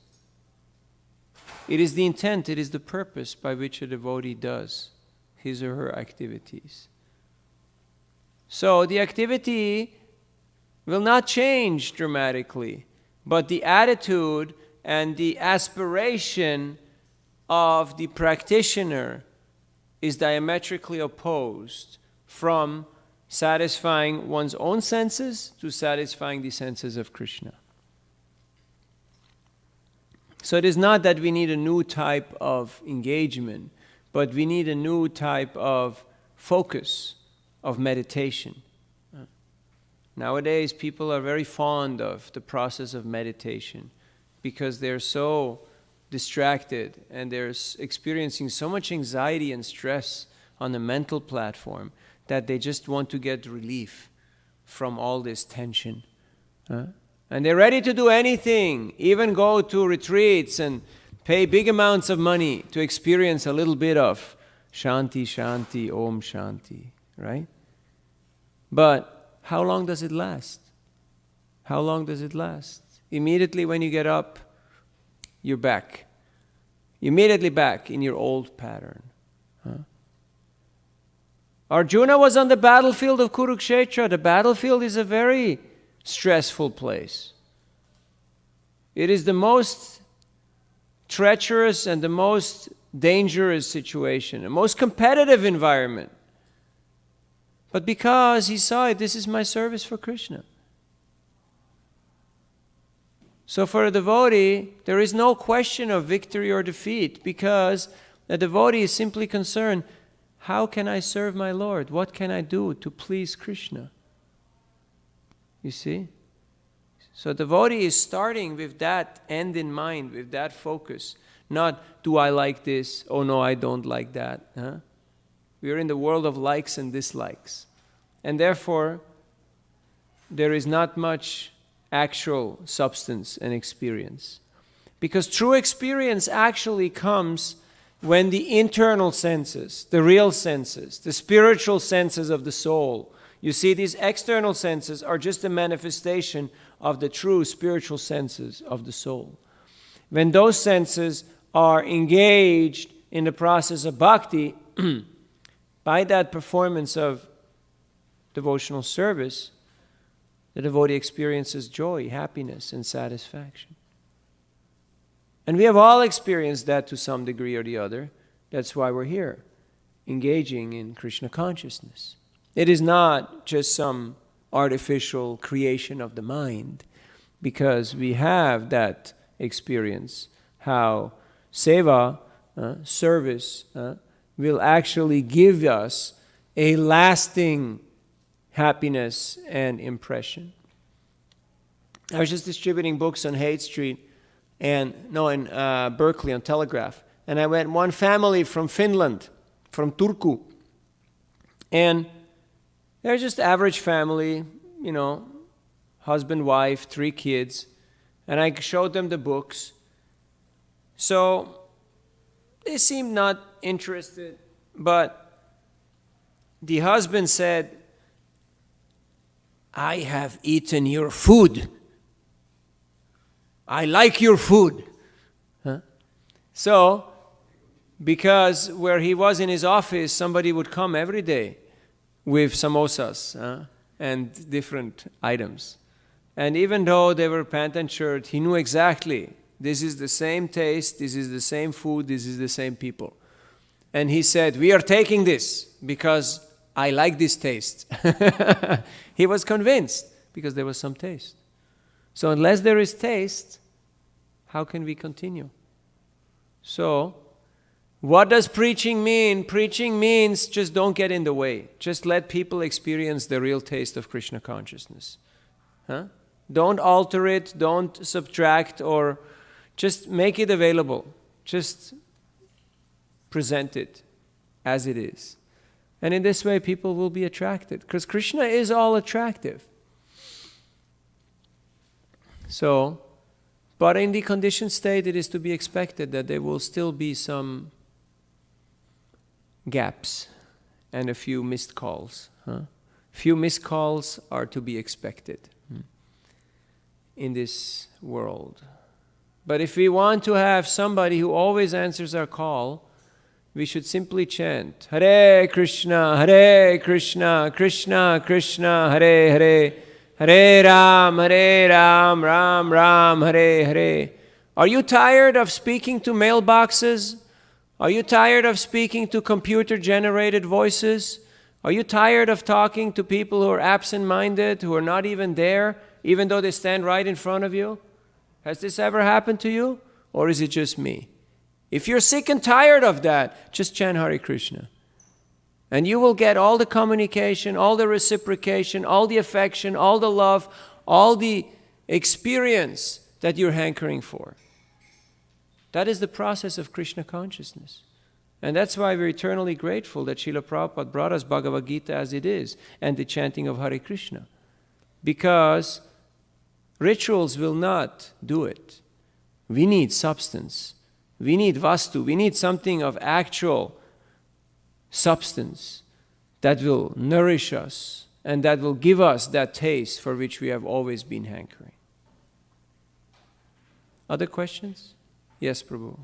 Speaker 1: It is the intent, it is the purpose by which a devotee does his or her activities. So the activity will not change dramatically, but the attitude and the aspiration of the practitioner is diametrically opposed from satisfying one's own senses to satisfying the senses of Krishna. So it is not that we need a new type of engagement, but we need a new type of focus, of meditation. Nowadays, people are very fond of the process of meditation because they're so distracted and they're experiencing so much anxiety and stress on the mental platform that they just want to get relief from all this tension. And they're ready to do anything, even go to retreats and pay big amounts of money to experience a little bit of Shanti, Shanti, Om Shanti, right? But how long does it last? How long does it last? Immediately when you get up, you're back. Immediately back in your old pattern. Arjuna was on the battlefield of Kurukshetra. The battlefield is a very stressful place. It is the most treacherous and the most dangerous situation, the most competitive environment. But because he saw it, this is my service for Krishna. So for a devotee, there is no question of victory or defeat because the devotee is simply concerned, how can I serve my Lord? What can I do to please Krishna? You see? So the devotee is starting with that end in mind, with that focus. Not, do I like this? Oh no, I don't like that. We are in the world of likes and dislikes. And therefore, there is not much actual substance and experience. Because true experience actually comes when the internal senses, the real senses, the spiritual senses of the soul, you see, these external senses are just a manifestation of the true spiritual senses of the soul. When those senses are engaged in the process of bhakti, by that performance of devotional service, the devotee experiences joy, happiness, and satisfaction. And we have all experienced that to some degree or the other. That's why we're here, engaging in Krishna consciousness. It is not just some artificial creation of the mind, because we have that experience, how seva, service, will actually give us a lasting happiness and impression. I was just distributing books on Haight Street, in Berkeley on Telegraph, and I met one family from Finland, from Turku, and they're just average family, husband, wife, 3 kids, and I showed them the books. So they seemed not interested, but the husband said, "I have eaten your food. I like your food." So, because where he was in his office, somebody would come every day with samosas and different items. And even though they were pant and shirt, he knew exactly, this is the same taste, this is the same food, this is the same people. And he said, "We are taking this because I like this taste." He was convinced because there was some taste. So unless there is taste, how can we continue? So, what does preaching mean? Preaching means just don't get in the way. Just let people experience the real taste of Krishna consciousness. Don't alter it, don't subtract, or just make it available. Just present it as it is. And in this way, people will be attracted, because Krishna is all attractive. So, but in the conditioned state, it is to be expected that there will still be some gaps and a few missed calls. Few missed calls are to be expected in this world. But if we want to have somebody who always answers our call, we should simply chant, Hare Krishna, Krishna Krishna, Hare Hare, Hare Ram, Ram Ram, Hare Hare. Are you tired of speaking to mailboxes? Are you tired of speaking to computer-generated voices? Are you tired of talking to people who are absent-minded, who are not even there, even though they stand right in front of you? Has this ever happened to you? Or is it just me? If you're sick and tired of that, just chant Hare Krishna. And you will get all the communication, all the reciprocation, all the affection, all the love, all the experience that you're hankering for. That is the process of Krishna consciousness. And that's why we're eternally grateful that Srila Prabhupada brought us Bhagavad Gita as it is, and the chanting of Hare Krishna. Because rituals will not do it. We need substance. We need vastu. We need something of actual substance that will nourish us and that will give us that taste for which we have always been hankering. Other questions? Yes, Prabhu.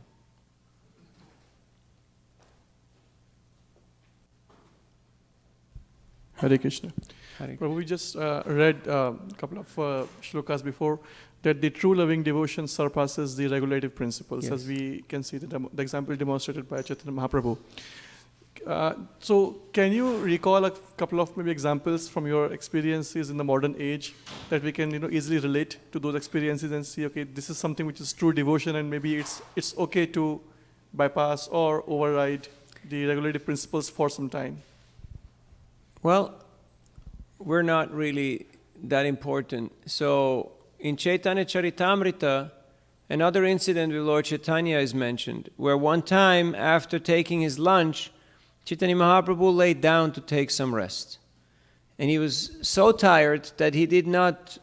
Speaker 4: Hare Krishna.
Speaker 1: Hare
Speaker 4: Prabhu, we just read a couple of shlokas before that the true loving devotion surpasses the regulative principles,
Speaker 1: Yes.
Speaker 4: as we can see the example demonstrated by Chaitanya Mahaprabhu. So can you recall a couple of maybe examples from your experiences in the modern age that we can easily relate to those experiences and see, okay, this is something which is true devotion, and maybe it's okay to bypass or override the regulative principles for some time?
Speaker 1: Well, we're not really that important. So in Chaitanya Charitamrita, another incident with Lord Chaitanya is mentioned, where one time after taking his lunch, Chaitanya Mahaprabhu laid down to take some rest. And he was so tired that he did not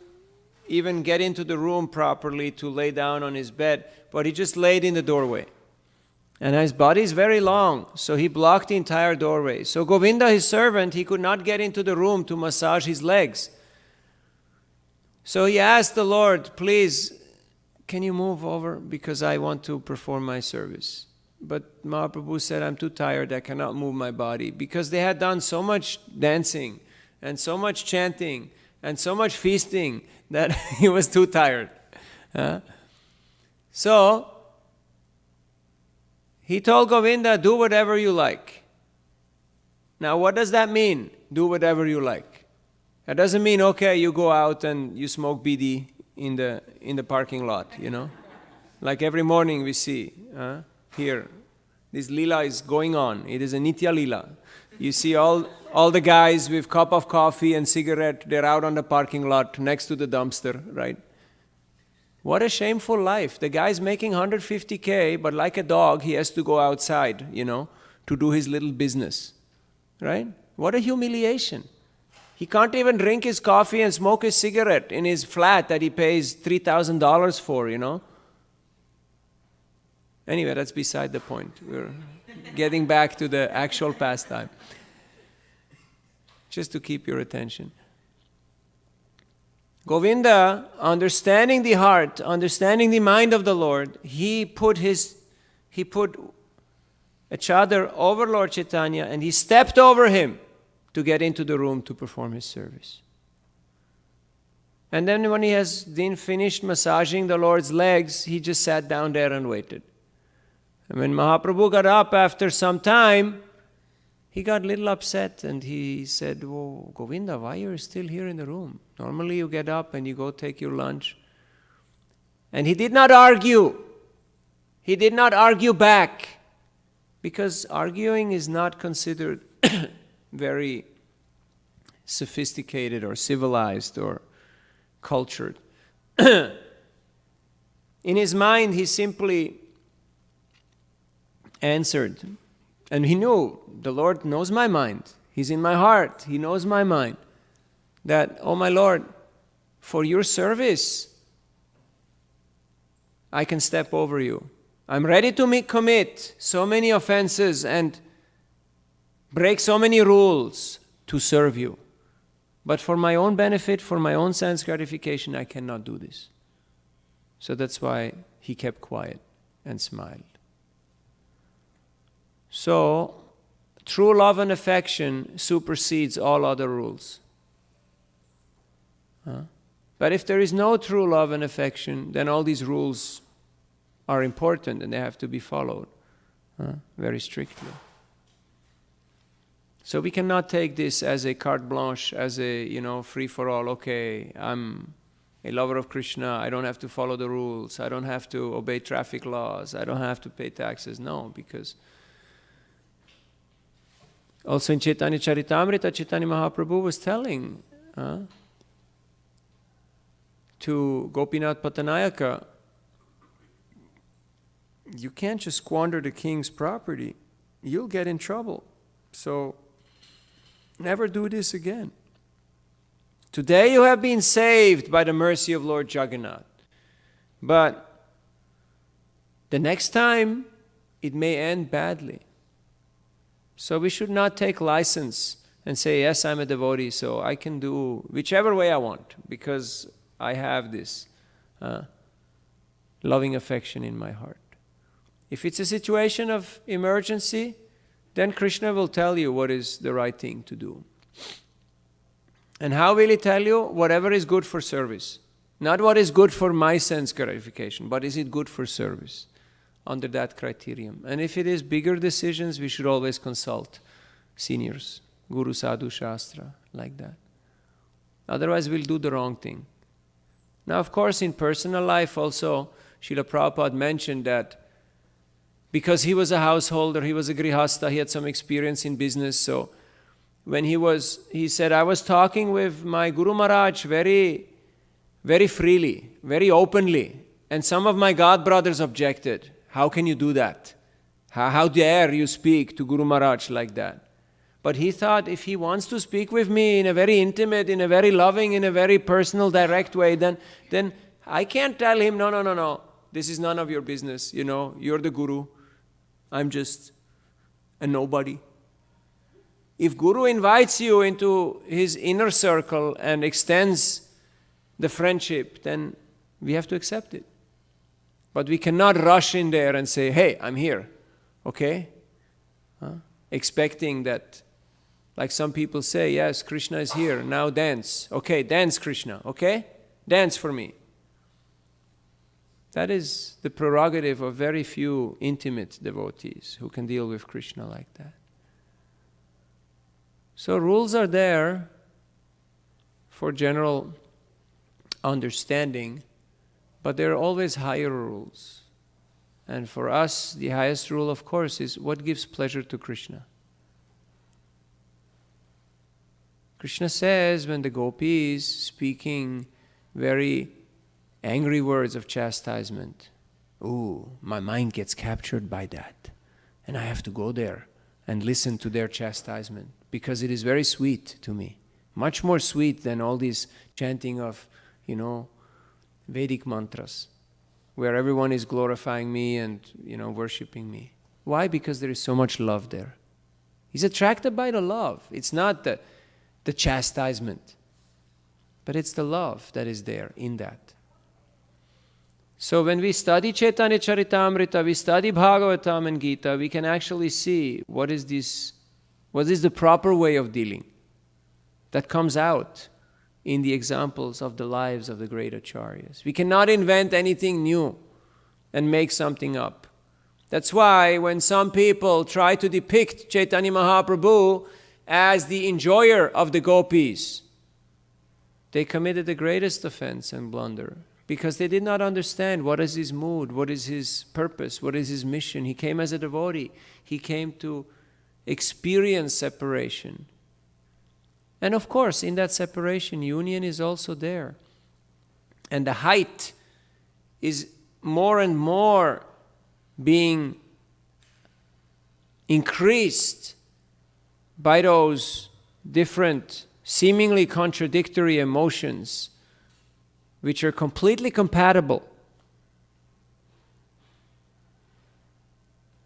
Speaker 1: even get into the room properly to lay down on his bed, but he just laid in the doorway. And his body is very long, so he blocked the entire doorway. So Govinda, his servant, he could not get into the room to massage his legs. So he asked the Lord, please, can you move over because I want to perform my service? But Mahaprabhu said, I'm too tired, I cannot move my body. Because they had done so much dancing and so much chanting and so much feasting that he was too tired. So he told Govinda, do whatever you like. Now what does that mean, do whatever you like? That doesn't mean, okay, you go out and you smoke BD in the parking lot, you know? Like every morning we see here, this lila is going on. It is a nitya lila. You see all the guys with cup of coffee and cigarette, they're out on the parking lot next to the dumpster, right? What a shameful life. The guy's making 150K, but like a dog, he has to go outside, you know, to do his little business, right? What a humiliation. He can't even drink his coffee and smoke his cigarette in his flat that he pays $3,000 for, you know. Anyway, that's beside the point. We're getting back to the actual pastime. Just to keep your attention. Govinda, understanding the heart, understanding the mind of the Lord, he put a chadar over Lord Chaitanya and he stepped over him to get into the room to perform his service. And then when he has been finished massaging the Lord's legs, he just sat down there and waited. And when Mahaprabhu got up after some time, he got a little upset and he said, "Oh, Govinda, why are you still here in the room? Normally you get up and you go take your lunch." And he did not argue. He did not argue back, because arguing is not considered very sophisticated or civilized or cultured. In his mind, he simply answered. And he knew, the Lord knows my mind. He's in my heart. He knows my mind. That, oh my Lord, for your service, I can step over you. I'm ready to commit so many offenses and break so many rules to serve you. But for my own benefit, for my own sense gratification, I cannot do this. So that's why he kept quiet and smiled. So, true love and affection supersedes all other rules. But if there is no true love and affection, then all these rules are important and they have to be followed very strictly. So we cannot take this as a carte blanche, as a, free-for-all. Okay, I'm a lover of Krishna, I don't have to follow the rules, I don't have to obey traffic laws, I don't have to pay taxes. No, because also in Chaitanya Charitamrita, Chaitanya Mahaprabhu was telling to Gopinath Patanayaka, you can't just squander the king's property. You'll get in trouble. So never do this again. Today you have been saved by the mercy of Lord Jagannath. But the next time it may end badly. So we should not take license and say, yes, I'm a devotee, so I can do whichever way I want, because I have this loving affection in my heart. If it's a situation of emergency, then Krishna will tell you what is the right thing to do. And how will he tell you? Whatever is good for service. Not what is good for my sense gratification, but is it good for service? Under that criterion. And if it is bigger decisions, we should always consult seniors, Guru, Sadhu, Shastra, like that. Otherwise, we'll do the wrong thing. Now, of course, in personal life also, Srila Prabhupada mentioned that because he was a householder, he was a grihasta, he had some experience in business, so when he said, I was talking with my Guru Maharaj very, very freely, very openly, and some of my god brothers objected. How can you do that? How dare you speak to Guru Maharaj like that? But he thought, if he wants to speak with me in a very intimate, in a very loving, in a very personal, direct way, then I can't tell him, no, this is none of your business, you're the Guru, I'm just a nobody. If Guru invites you into his inner circle and extends the friendship, then we have to accept it. But we cannot rush in there and say, hey, I'm here, okay? Expecting that, like some people say, yes, Krishna is here, now dance. Okay, dance Krishna, okay? Dance for me. That is the prerogative of very few intimate devotees who can deal with Krishna like that. So rules are there for general understanding, but there are always higher rules. And for us, the highest rule, of course, is what gives pleasure to Krishna. Krishna says when the gopis speaking very angry words of chastisement, ooh, my mind gets captured by that. And I have to go there and listen to their chastisement because it is very sweet to me. Much more sweet than all this chanting of, Vedic mantras, where everyone is glorifying me and, worshipping me. Why? Because there is so much love there. He's attracted by the love. It's not the chastisement, but it's the love that is there in that. So when we study Chaitanya Charitamrita, we study Bhagavatam and Gita, we can actually see what is the proper way of dealing that comes out in the examples of the lives of the great acharyas. We cannot invent anything new and make something up. That's why when some people try to depict Chaitanya Mahaprabhu as the enjoyer of the gopis, they committed the greatest offense and blunder. Because they did not understand what is his mood, what is his purpose, what is his mission. He came as a devotee. He came to experience separation. And of course, in that separation, union is also there. And the height is more and more being increased by those different, seemingly contradictory emotions which are completely compatible.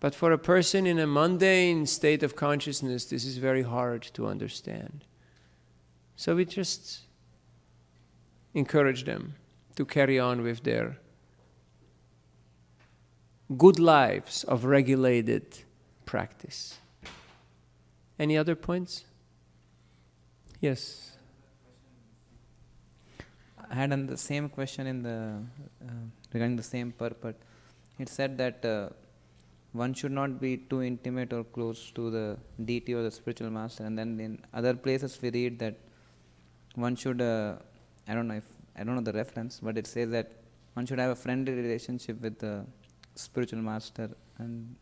Speaker 1: But for a person in a mundane state of consciousness, this is very hard to understand. So we just encourage them to carry on with their good lives of regulated practice. Any other points? Yes.
Speaker 3: I had the same question regarding the same purport. It said that one should not be too intimate or close to the deity or the spiritual master, and then in other places we read that one should I don't know the reference, but it says that one should have a friendly relationship with the spiritual master. And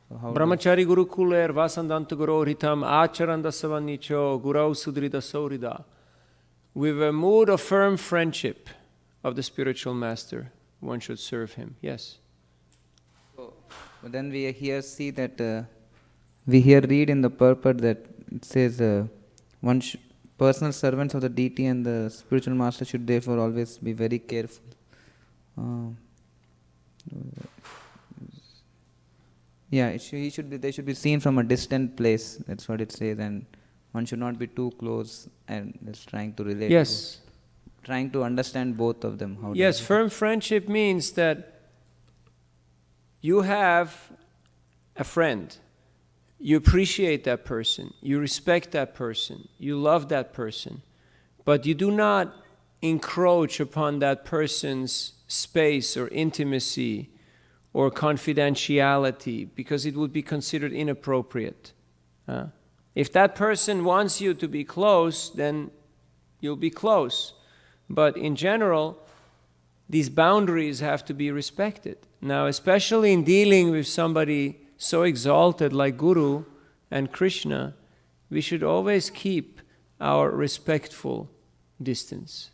Speaker 3: so how
Speaker 1: Brahmachari Gurukuler Vasandanta Guru Ritam Acharanda Savanicho Gurau Sudrida Saurida. With a mood of firm friendship of the spiritual master, one should serve him. Yes.
Speaker 3: So, but then we here see that we here read in the purport that it says personal servants of the deity and the spiritual master should therefore always be very careful. They should be seen from a distant place. That's what it says, and one should not be too close and just trying to relate.
Speaker 1: Yes.
Speaker 3: Trying to understand both of them.
Speaker 1: Yes, firm friendship means that you have a friend. You appreciate that person. You respect that person. You love that person. But you do not encroach upon that person's space or intimacy or confidentiality because it would be considered inappropriate. If that person wants you to be close, then you'll be close. But in general, these boundaries have to be respected. Now, especially in dealing with somebody so exalted like Guru and Krishna, we should always keep our respectful distance.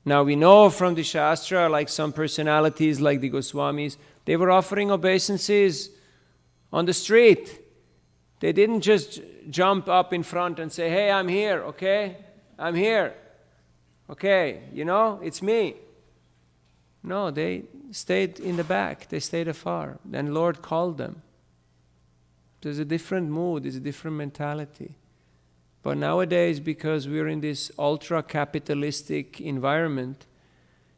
Speaker 1: Now, we know from the Shastra, like some personalities like the Goswamis, they were offering obeisances on the street. They didn't just jump up in front and say, hey, I'm here, okay? I'm here. Okay, it's me. No, they stayed in the back. They stayed afar. Then Lord called them. There's a different mood. There's a different mentality. But nowadays, because we're in this ultra-capitalistic environment,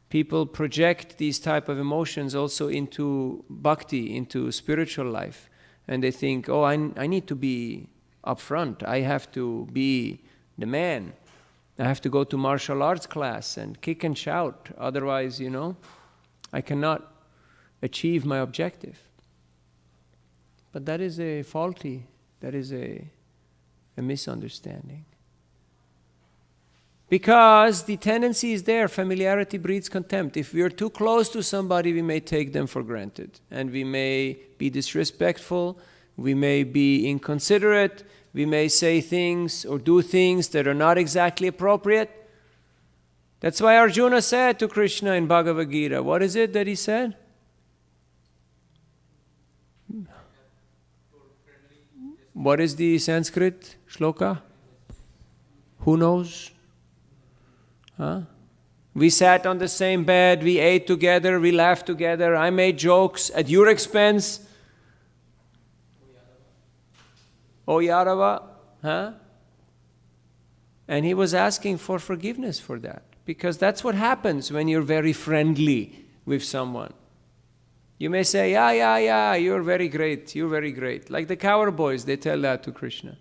Speaker 1: people project these type of emotions also into bhakti, into spiritual life. And they think, oh, I need to be up front. I have to be the man. I have to go to martial arts class and kick and shout. Otherwise, I cannot achieve my objective. But that is a misunderstanding. Because the tendency is there, familiarity breeds contempt. If we are too close to somebody, we may take them for granted. And we may be disrespectful, we may be inconsiderate, we may say things or do things that are not exactly appropriate. That's why Arjuna said to Krishna in Bhagavad Gita, what is it that he said? What is the Sanskrit shloka? Who knows? Huh? We sat on the same bed, we ate together, we laughed together, I made jokes at your expense. Oh Yarava, huh? And he was asking for forgiveness for that. Because that's what happens when you're very friendly with someone. You may say, yeah, you're very great, you're very great. Like the cowboys, they tell that to Krishna.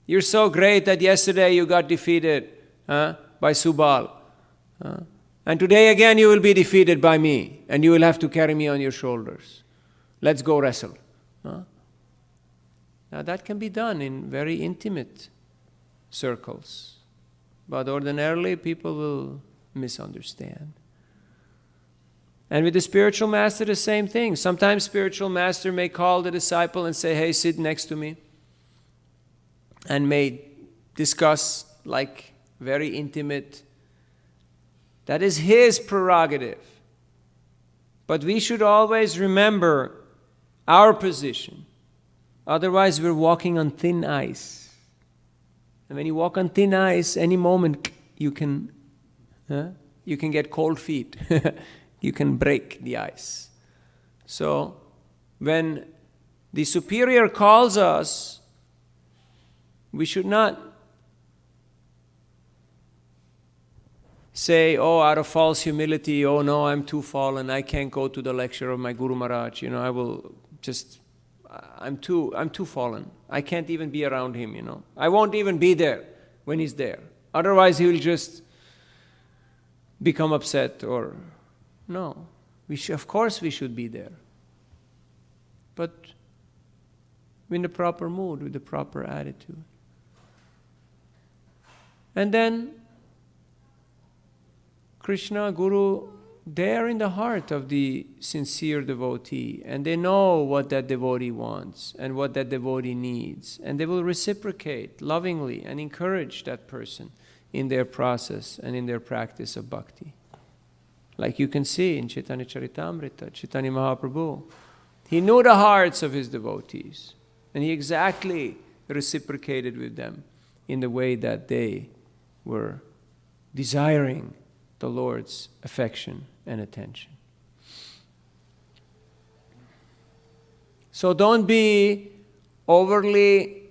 Speaker 1: You're so great that yesterday you got defeated by Subal. And today again you will be defeated by me, and you will have to carry me on your shoulders. Let's go wrestle. Now that can be done in very intimate circles. But ordinarily people will misunderstand. And with the spiritual master, the same thing. Sometimes spiritual master may call the disciple and say, hey, sit next to me. And may discuss like very intimate. That is his prerogative. But we should always remember our position. Otherwise, we're walking on thin ice. And when you walk on thin ice, any moment you can get cold feet. You can break the ice. So, when the superior calls us, we should not say, oh, out of false humility, oh no, I'm too fallen, I can't go to the lecture of my Guru Maharaj, I'm too fallen. I can't even be around him, I won't even be there when he's there. Otherwise he will just become upset or... No. Of course we should be there. But in the proper mood, with the proper attitude. And then Krishna, Guru, they are in the heart of the sincere devotee, and they know what that devotee wants and what that devotee needs, and they will reciprocate lovingly and encourage that person in their process and in their practice of bhakti. Like you can see in Chaitanya Charitamrita, Chaitanya Mahaprabhu, he knew the hearts of his devotees, and he exactly reciprocated with them in the way that they were desiring the Lord's affection and attention. So don't be overly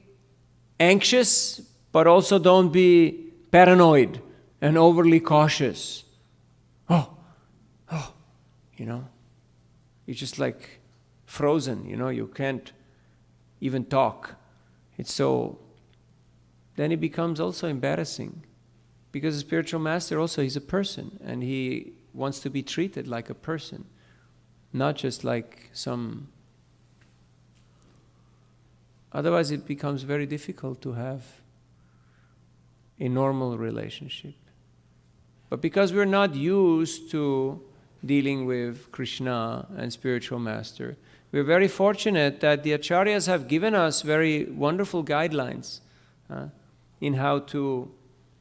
Speaker 1: anxious, but also don't be paranoid and overly cautious. You're just like frozen, you can't even talk. Then it becomes also embarrassing. Because the spiritual master also, he's a person, and he wants to be treated like a person, not just like some... Otherwise it becomes very difficult to have a normal relationship. But because we're not used to dealing with Krishna and spiritual master, we're very fortunate that the acharyas have given us very wonderful guidelines in how to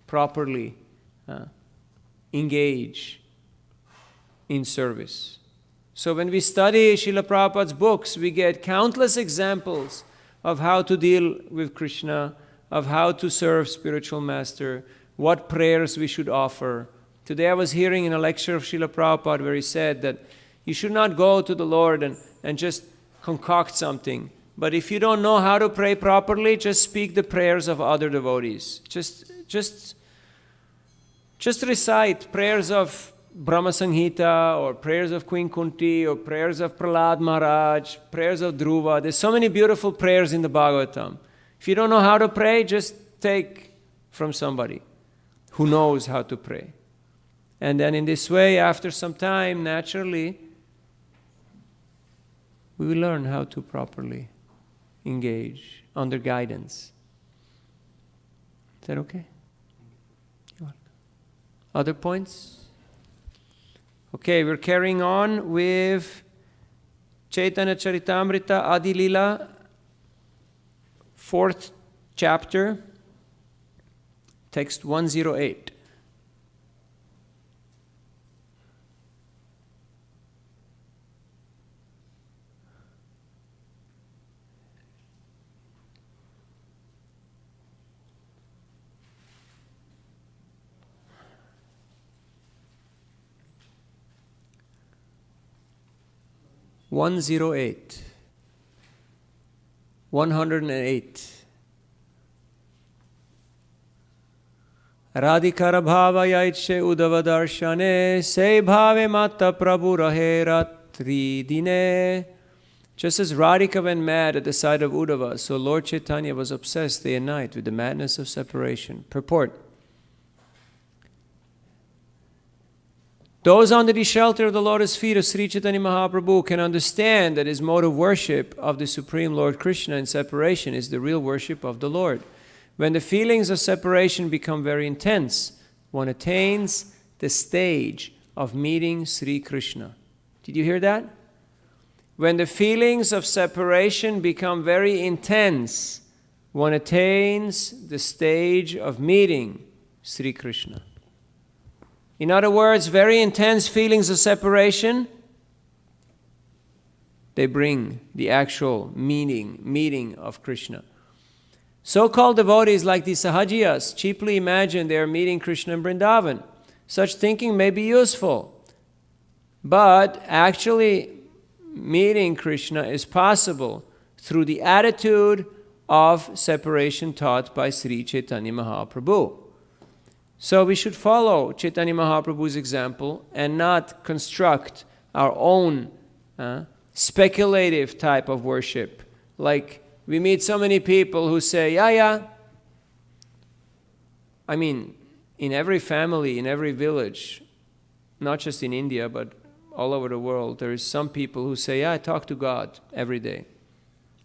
Speaker 1: properly engage in service. So when we study Srila Prabhupada's books, we get countless examples of how to deal with Krishna, of how to serve spiritual master, what prayers we should offer. Today I was hearing in a lecture of Srila Prabhupada where he said that you should not go to the Lord and just concoct something. But if you don't know how to pray properly, just speak the prayers of other devotees. Just recite prayers of Brahma Sanghita or prayers of Queen Kunti or prayers of Prahlad Maharaj, prayers of Dhruva. There's so many beautiful prayers in the Bhagavatam. If you don't know how to pray, just take from somebody who knows how to pray. And then in this way, after some time, naturally, we will learn how to properly engage under guidance. Is that okay? Other points? Okay, we're carrying on with Chaitanya Charitamrita Adi Lila, 4th chapter, text 108. One 108. Radhikara bhava yaitshe udava darshane se bhave mata prabhu rahe ratri dine. Just as Radhika went mad at the sight of Uddhava, so Lord Chaitanya was obsessed day and night with the madness of separation. Purport. Those under the shelter of the lotus feet of Sri Chaitanya Mahaprabhu can understand that his mode of worship of the Supreme Lord Krishna in separation is the real worship of the Lord. When the feelings of separation become very intense, one attains the stage of meeting Sri Krishna. Did you hear that? When the feelings of separation become very intense, one attains the stage of meeting Sri Krishna. In other words, very intense feelings of separation, they bring the actual meeting of Krishna. So-called devotees like the Sahajiyas cheaply imagine they are meeting Krishna in Vrindavan. Such thinking may be useful, but actually meeting Krishna is possible through the attitude of separation taught by Sri Chaitanya Mahaprabhu. So we should follow Chaitanya Mahaprabhu's example and not construct our own speculative type of worship. Like we meet so many people who say, yeah. I mean, in every family, in every village, not just in India, but all over the world, there is some people who say, I talk to God every day.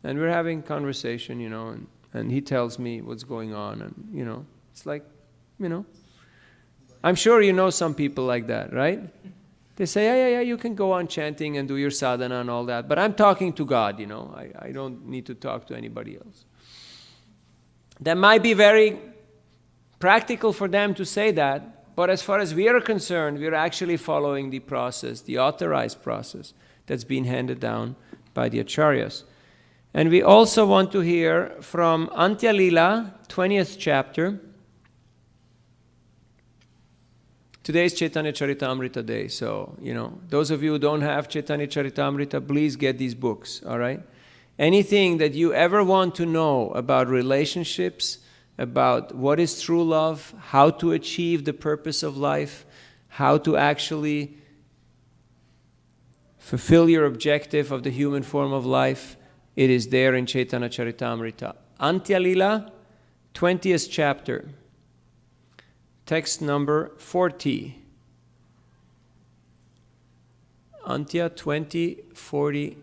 Speaker 1: And we're having conversation, and he tells me what's going on. And, it's like, I'm sure you know some people like that, right? They say, yeah, you can go on chanting and do your sadhana and all that, but I'm talking to God, I don't need to talk to anybody else. That might be very practical for them to say that, but as far as we are concerned, we are actually following the process, the authorized process that's been handed down by the acharyas. And we also want to hear from Antya Lila, 20th chapter. Today is Chaitanya Charitamrita Day, so, those of you who don't have Chaitanya Charitamrita, please get these books, all right? Anything that you ever want to know about relationships, about what is true love, how to achieve the purpose of life, how to actually fulfill your objective of the human form of life, it is there in Chaitanya Charitamrita. Antya Lila, 20th chapter. Text number 40. Antya 20:40.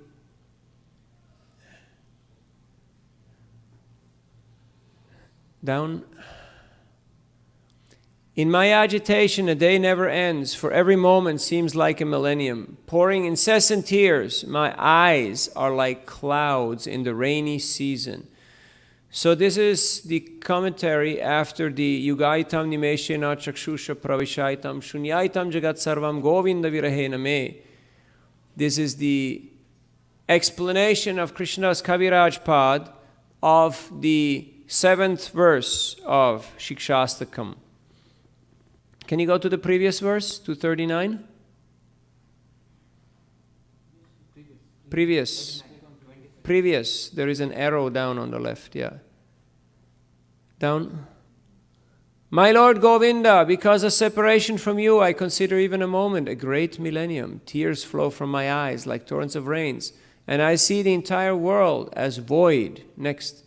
Speaker 1: Down. In my agitation, a day never ends, for every moment seems like a millennium. Pouring incessant tears, my eyes are like clouds in the rainy season. So this is the commentary after the Yugaitam Nimeshena Chakshusha Pravishaitam Shunyaitam Jagat Sarvam Govinda Virahena Me. This is the explanation of Krishna's Kaviraj Pad of the 7th verse of Shikshastakam. Can you go to the previous verse, 239? Previous. There is an arrow down on the left, yeah. Down. My Lord Govinda, because of separation from you, I consider even a moment a great millennium. Tears flow from my eyes like torrents of rains, and I see the entire world as void. Next.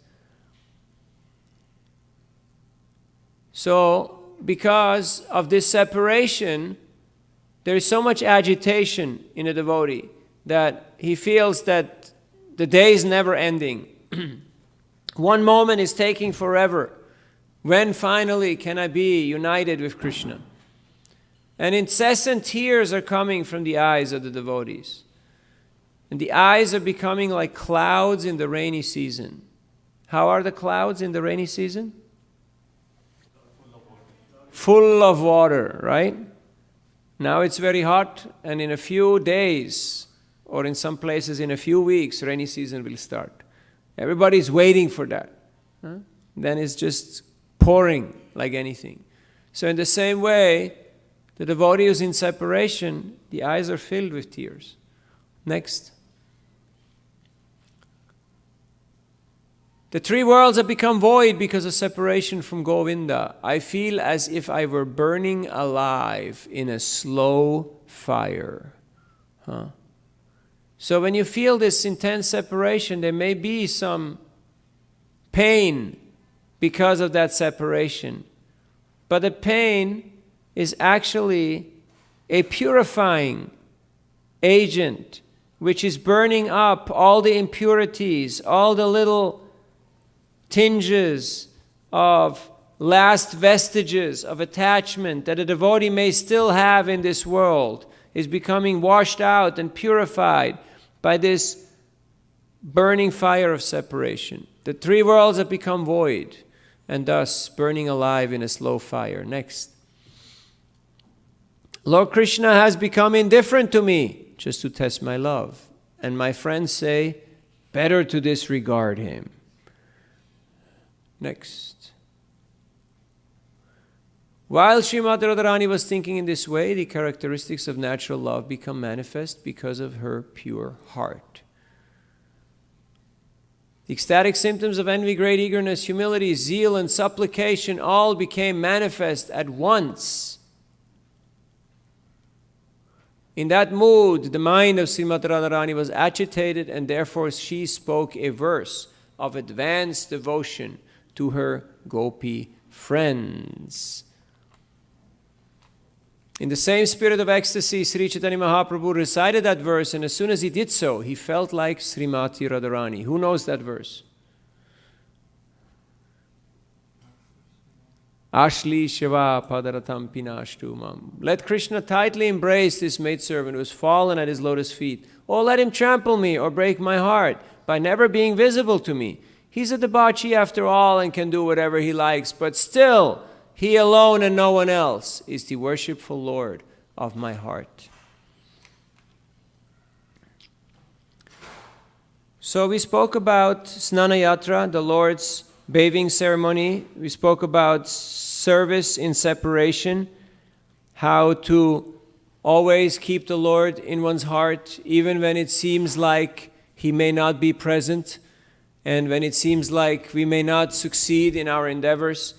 Speaker 1: So, because of this separation, there is so much agitation in a devotee that he feels that the day is never ending. One moment is taking forever. When finally can I be united with Krishna? And incessant tears are coming from the eyes of the devotees. And the eyes are becoming like clouds in the rainy season. How are the clouds in the rainy season? Full of water, right? Now it's very hot, and in a few days, or in some places in a few weeks, rainy season will start. Everybody's waiting for that. Then it's just pouring like anything. So in the same way, the devotee who's in separation, the eyes are filled with tears. Next. The three worlds have become void because of separation from Govinda. I feel as if I were burning alive in a slow fire. So when you feel this intense separation, there may be some pain because of that separation. But the pain is actually a purifying agent which is burning up all the impurities, all the little tinges of last vestiges of attachment that a devotee may still have in this world, is becoming washed out and purified by this burning fire of separation. The three worlds have become void and thus burning alive in a slow fire. Next. Lord Krishna has become indifferent to me just to test my love. And my friends say, better to disregard him. Next. While Srimati Radharani was thinking in this way, the characteristics of natural love become manifest because of her pure heart. The ecstatic symptoms of envy, great eagerness, humility, zeal, and supplication all became manifest at once. In that mood, the mind of Srimati Radharani was agitated, and therefore she spoke a verse of advanced devotion to her gopi friends. In the same spirit of ecstasy, Sri Chaitanya Mahaprabhu recited that verse, and as soon as he did so, he felt like Srimati Radharani. Who knows that verse? Ashli Shiva Padaratam Pinashtumam. Let Krishna tightly embrace this maidservant who has fallen at his lotus feet. Oh, let him trample me or break my heart by never being visible to me. He's a debauchee after all and can do whatever he likes, but still, he alone and no one else is the worshipful Lord of my heart. So we spoke about Snana Yatra, the Lord's bathing ceremony. We spoke about service in separation, how to always keep the Lord in one's heart, even when it seems like he may not be present, and when it seems like we may not succeed in our endeavors.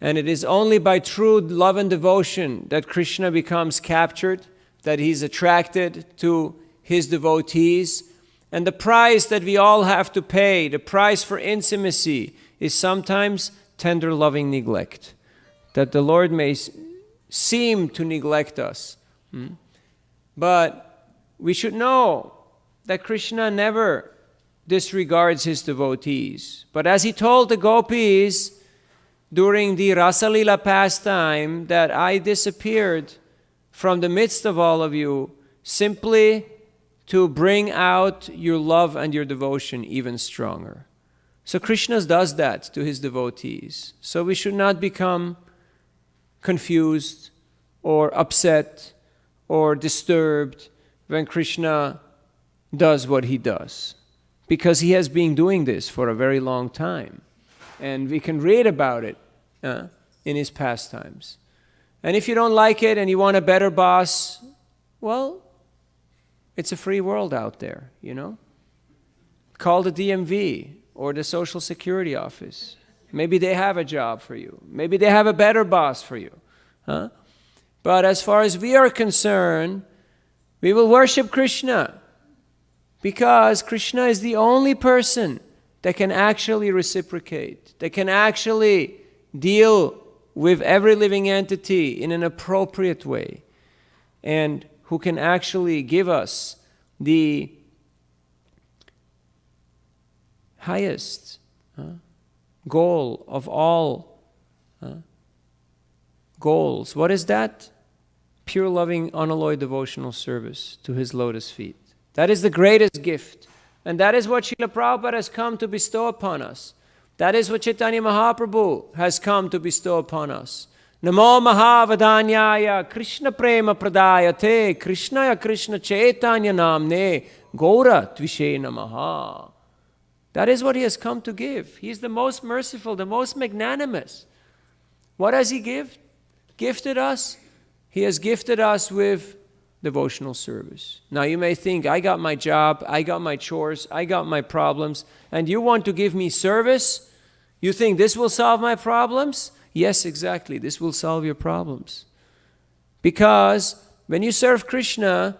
Speaker 1: And it is only by true love and devotion that Krishna becomes captured, that he's attracted to his devotees. And the price that we all have to pay, the price for intimacy, is sometimes tender loving neglect. That the Lord may seem to neglect us. But we should know that Krishna never disregards his devotees. But as he told the gopis during the Rasalila pastime, that I disappeared from the midst of all of you simply to bring out your love and your devotion even stronger. So Krishna does that to his devotees. So we should not become confused or upset or disturbed when Krishna does what he does, because he has been doing this for a very long time. And we can read about it in his pastimes. And if you don't like it and you want a better boss, well, it's a free world out there, you know. Call the DMV or the Social Security office. Maybe they have a job for you. Maybe they have a better boss for you. But as far as we are concerned, we will worship Krishna, because Krishna is the only person that can actually reciprocate, that can actually deal with every living entity in an appropriate way, and who can actually give us the highest goal of all goals. What is that? Pure, loving, unalloyed devotional service to his lotus feet. That is the greatest gift. And that is what Srila Prabhupada has come to bestow upon us. That is what Chaitanya Mahaprabhu has come to bestow upon us. Namo Mahavadanyaya Krishna Prema Pradayate Krishnaya Krishna Chaitanya Namne Gaura Tvishe Namaha. That is what he has come to give. He is the most merciful, the most magnanimous. What has he gifted us? He has gifted us with devotional service. Now you may think, I got my job, I got my chores, I got my problems, and you want to give me service? You think this will solve my problems? Yes, exactly. This will solve your problems. Because when you serve Krishna,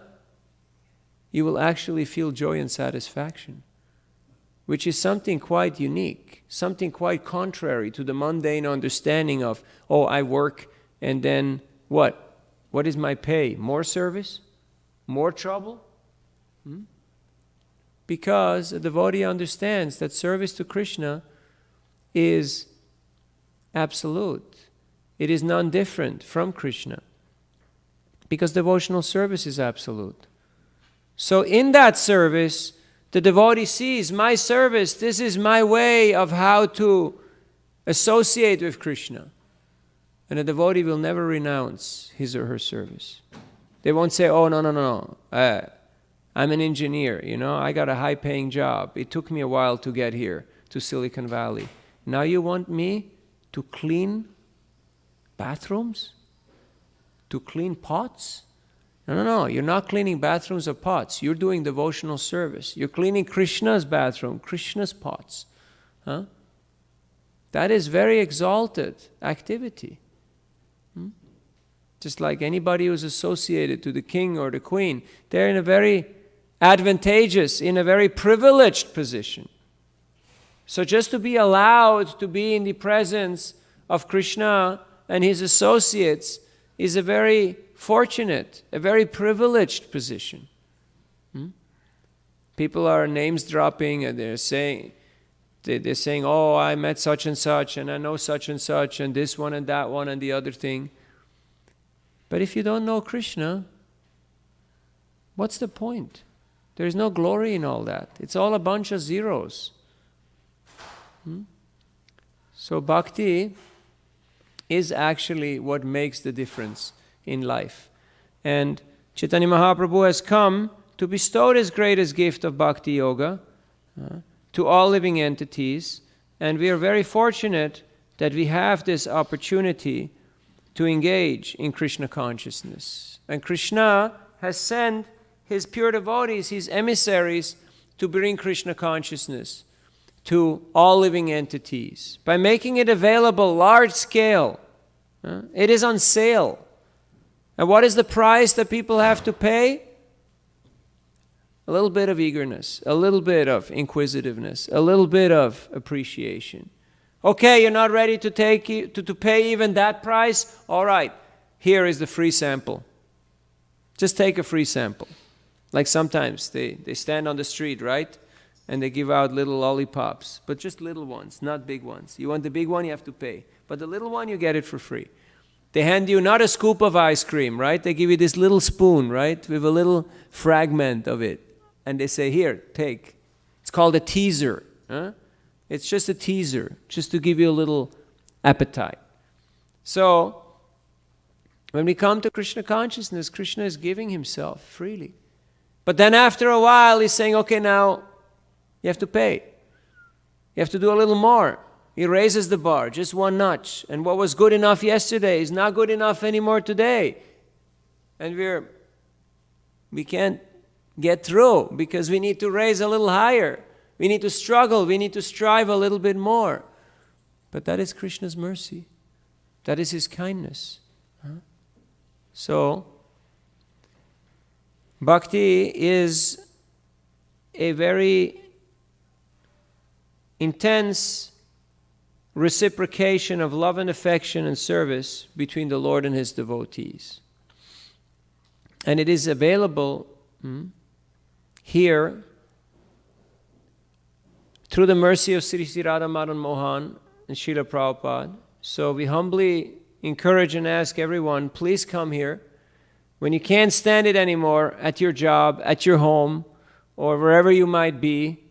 Speaker 1: you will actually feel joy and satisfaction, which is something quite unique, something quite contrary to the mundane understanding of, oh, I work and then what? What is my pay? More service? More trouble? Because a devotee understands that service to Krishna is absolute. It is non-different from Krishna, because devotional service is absolute. So in that service, the devotee sees my service, this is my way of how to associate with Krishna. And a devotee will never renounce his or her service. They won't say, oh, no. I'm an engineer, you know, I got a high-paying job. It took me a while to get here, to Silicon Valley. Now you want me to clean bathrooms? To clean pots? No. You're not cleaning bathrooms or pots. You're doing devotional service. You're cleaning Krishna's bathroom, Krishna's pots. That is very exalted activity. Just like anybody who's associated to the king or the queen, they're in a very advantageous, in a very privileged position. So just to be allowed to be in the presence of Krishna and his associates is a very fortunate, a very privileged position. People are names dropping and they're saying, oh, I met such and I know such and this one and that one and the other thing. But if you don't know Krishna, what's the point? There's no glory in all that. It's all a bunch of zeros. So bhakti is actually what makes the difference in life. And Chaitanya Mahaprabhu has come to bestow his greatest gift of bhakti yoga to all living entities. And we are very fortunate that we have this opportunity to engage in Krishna consciousness. And Krishna has sent his pure devotees, his emissaries, to bring Krishna consciousness to all living entities by making it available large scale. It is on sale. And what is the price that people have to pay? A little bit of eagerness, a little bit of inquisitiveness, a little bit of appreciation. Okay, you're not ready to pay even that price? All right, here is the free sample. Just take a free sample. Like sometimes they stand on the street, right? And they give out little lollipops, but just little ones, not big ones. You want the big one, you have to pay. But the little one, you get it for free. They hand you not a scoop of ice cream, right? They give you this little spoon, right? With a little fragment of it. And they say, here, take. It's called a teaser. It's just a teaser, just to give you a little appetite. So, when we come to Krishna consciousness, Krishna is giving himself freely. But then after a while, he's saying, okay, now you have to pay. You have to do a little more. He raises the bar just one notch. And what was good enough yesterday is not good enough anymore today. And we can't get through because we need to raise a little higher. We need to struggle. We need to strive a little bit more. But that is Krishna's mercy. That is His kindness. So, bhakti is a very intense reciprocation of love and affection and service between the Lord and His devotees. And it is available here through the mercy of Sri Sri Radha Madan Mohan and Srila Prabhupada. So we humbly encourage and ask everyone, please come here. When you can't stand it anymore at your job, at your home, or wherever you might be,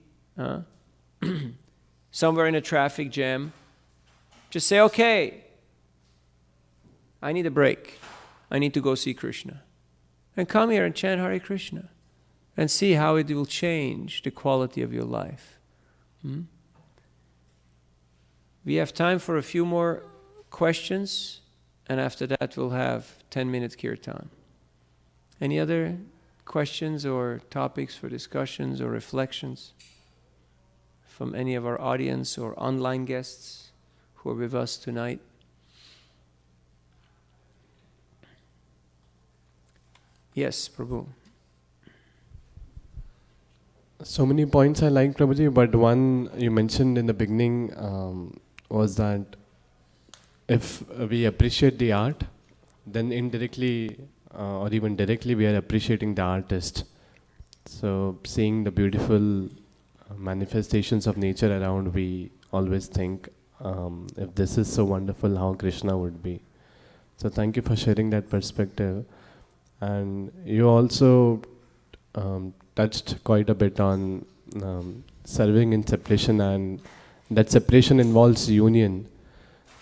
Speaker 1: somewhere in a traffic jam, just say, okay, I need a break. I need to go see Krishna. And come here and chant Hare Krishna and see how it will change the quality of your life. We have time for a few more questions, and after that we'll have 10-minute kirtan. Any other questions or topics for discussions or reflections from any of our audience or online guests who are with us tonight? Yes, Prabhu.
Speaker 5: So many points I like, Prabhuji, but one you mentioned in the beginning was that if we appreciate the art, then indirectly or even directly we are appreciating the artist. So seeing the beautiful manifestations of nature around, we always think, if this is so wonderful, how Krishna would be. So thank you for sharing that perspective. And you also touched quite a bit on serving in separation, and that separation involves union.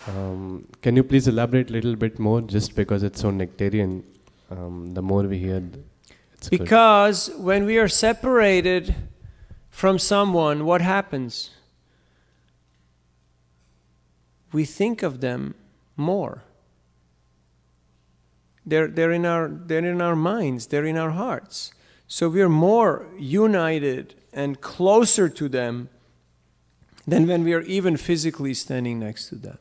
Speaker 5: Can you please elaborate a little bit more, just because it's so nectarian? The more we hear, it's
Speaker 1: because
Speaker 5: good.
Speaker 1: When we are separated from someone, what happens? We think of them more. They're in our minds, they're in our hearts. So we are more united and closer to them than when we are even physically standing next to them.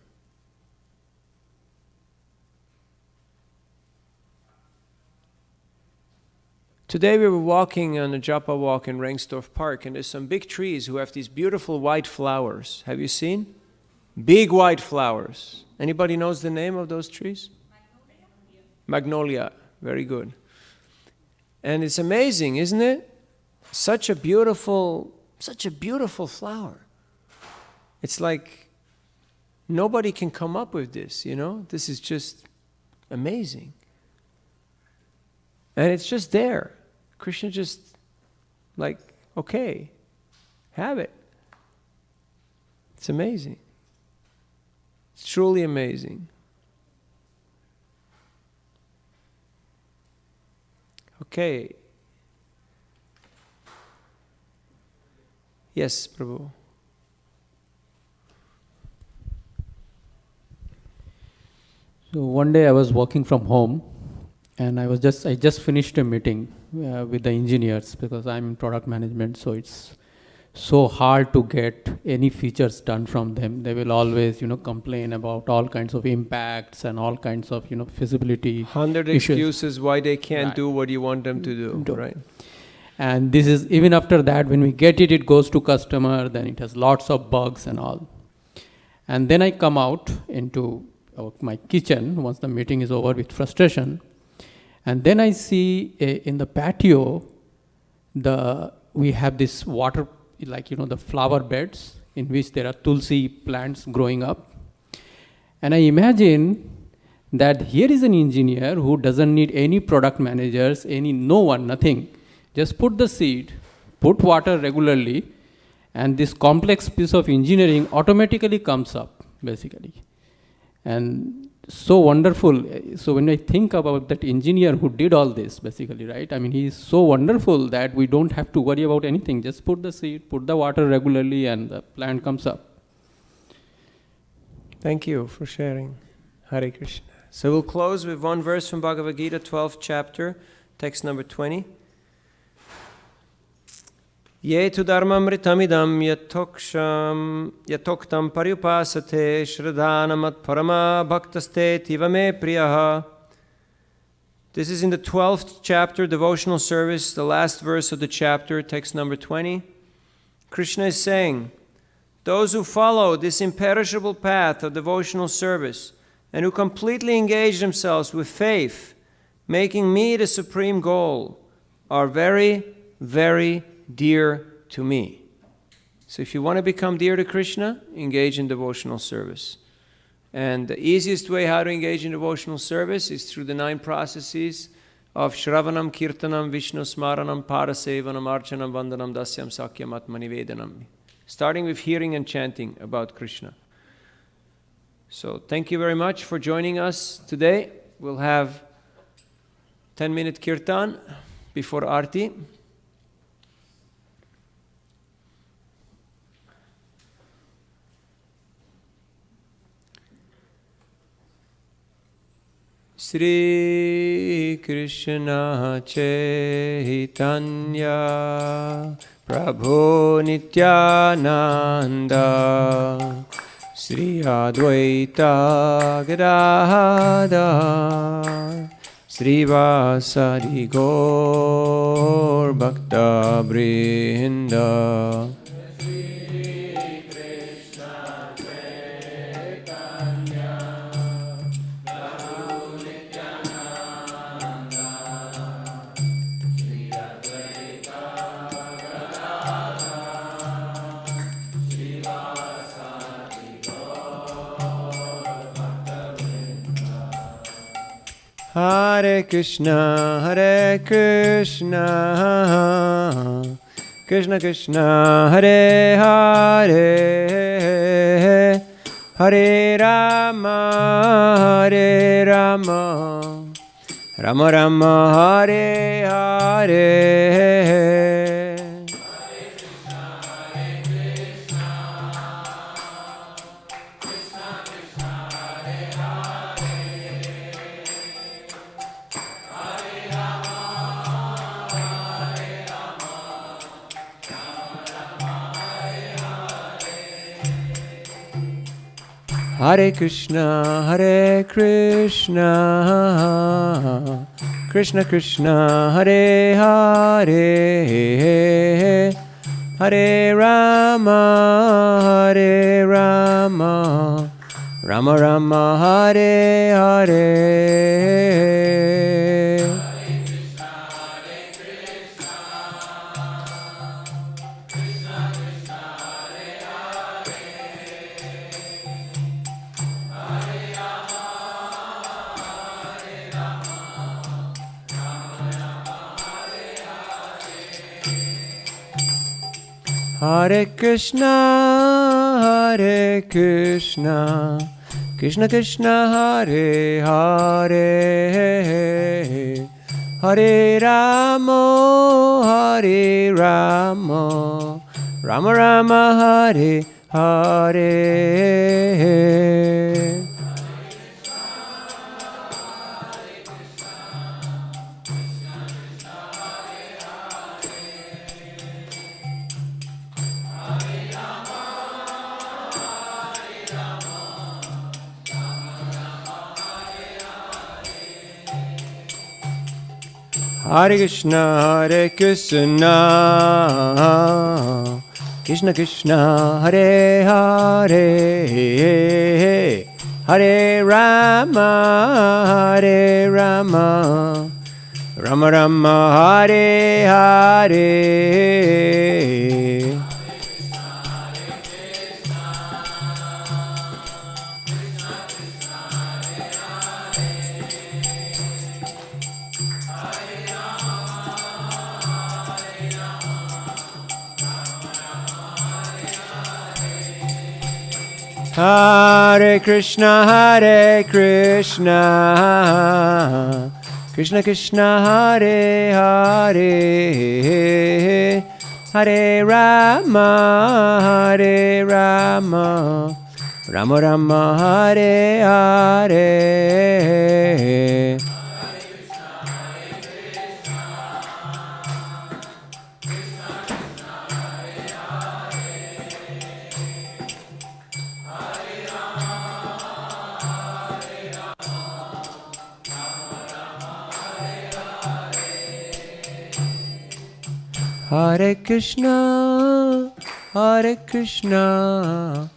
Speaker 1: Today we were walking on a Japa walk in Rengstorff Park, and there's some big trees who have these beautiful white flowers. Have you seen? Big white flowers. Anybody knows the name of those trees? Magnolia. Very good. And it's amazing, isn't it? Such a beautiful flower. It's like nobody can come up with this, you know? This is just amazing. And it's just there. Krishna just like, okay, have it. It's amazing. It's truly amazing. Okay. Yes, Prabhu.
Speaker 6: So one day I was working from home, and I just finished a meeting with the engineers, because I'm in product management, so it's so hard to get any features done from them. They will always, complain about all kinds of impacts and all kinds of, feasibility
Speaker 1: 100
Speaker 6: issues.
Speaker 1: Excuses why they can't
Speaker 6: Right.
Speaker 1: do what you want them to do, right?
Speaker 6: And this is, even after that, when we get it, it goes to customer, then it has lots of bugs and all. And then I come out into my kitchen once the meeting is over with frustration. And then I see in the patio, we have this water, the flower beds in which there are tulsi plants growing up. And I imagine that here is an engineer who doesn't need any product managers, no one, nothing. Just put the seed, put water regularly, and this complex piece of engineering automatically comes up, basically. And so wonderful. So when I think about that engineer who did all this, basically, right? I mean, he is so wonderful that we don't have to worry about anything. Just put the seed, put the water regularly, and the plant comes up.
Speaker 1: Thank you for sharing. Hare Krishna. So we'll close with one verse from Bhagavad Gita, 12th chapter, text number 20. Ye tu dharmamritamidam yatoktam paryupasate shradhanamat parama bhaktaste tivame priyaha. This is in the 12th chapter, devotional service, the last verse of the chapter, text number 20. Krishna is saying, those who follow this imperishable path of devotional service and who completely engage themselves with faith, making me the supreme goal, are very, very dear to me. So if you want to become dear to Krishna, engage in devotional service. And the easiest way how to engage in devotional service is through the 9 processes of Shravanam, Kirtanam, Vishnu Smaranam, Parasevanam, Archanam, Vandanam, Dasyam, Sakyam, Atmanivedanam. Starting with hearing and chanting about Krishna. So thank you very much for joining us today. We'll have 10-minute kirtan before Aarti. Shri Krishna Chaitanya Prabhu Nityananda Shri Advaita Gadadhar Shri Vasari Gaur Bhakta Vrinda. Hare Krishna, Krishna Krishna, Hare Hare, Hare Rama, Hare Rama, Rama Rama, Hare Hare. Hare Krishna, Krishna Krishna, Hare Hare, Hare Rama, Hare Rama, Rama Rama, Hare Hare. Hare Krishna, Krishna Krishna, Hare Hare, Hare Rama, Hare Rama, Rama Rama, Hare Hare. Hare Krishna, Krishna Krishna, Hare Hare, Hare Rama, Hare Rama, Rama Rama, Hare Hare. Hare Krishna, Krishna Krishna, Hare Hare, Hare Rama, Rama Rama, Hare Hare. Hare Krishna,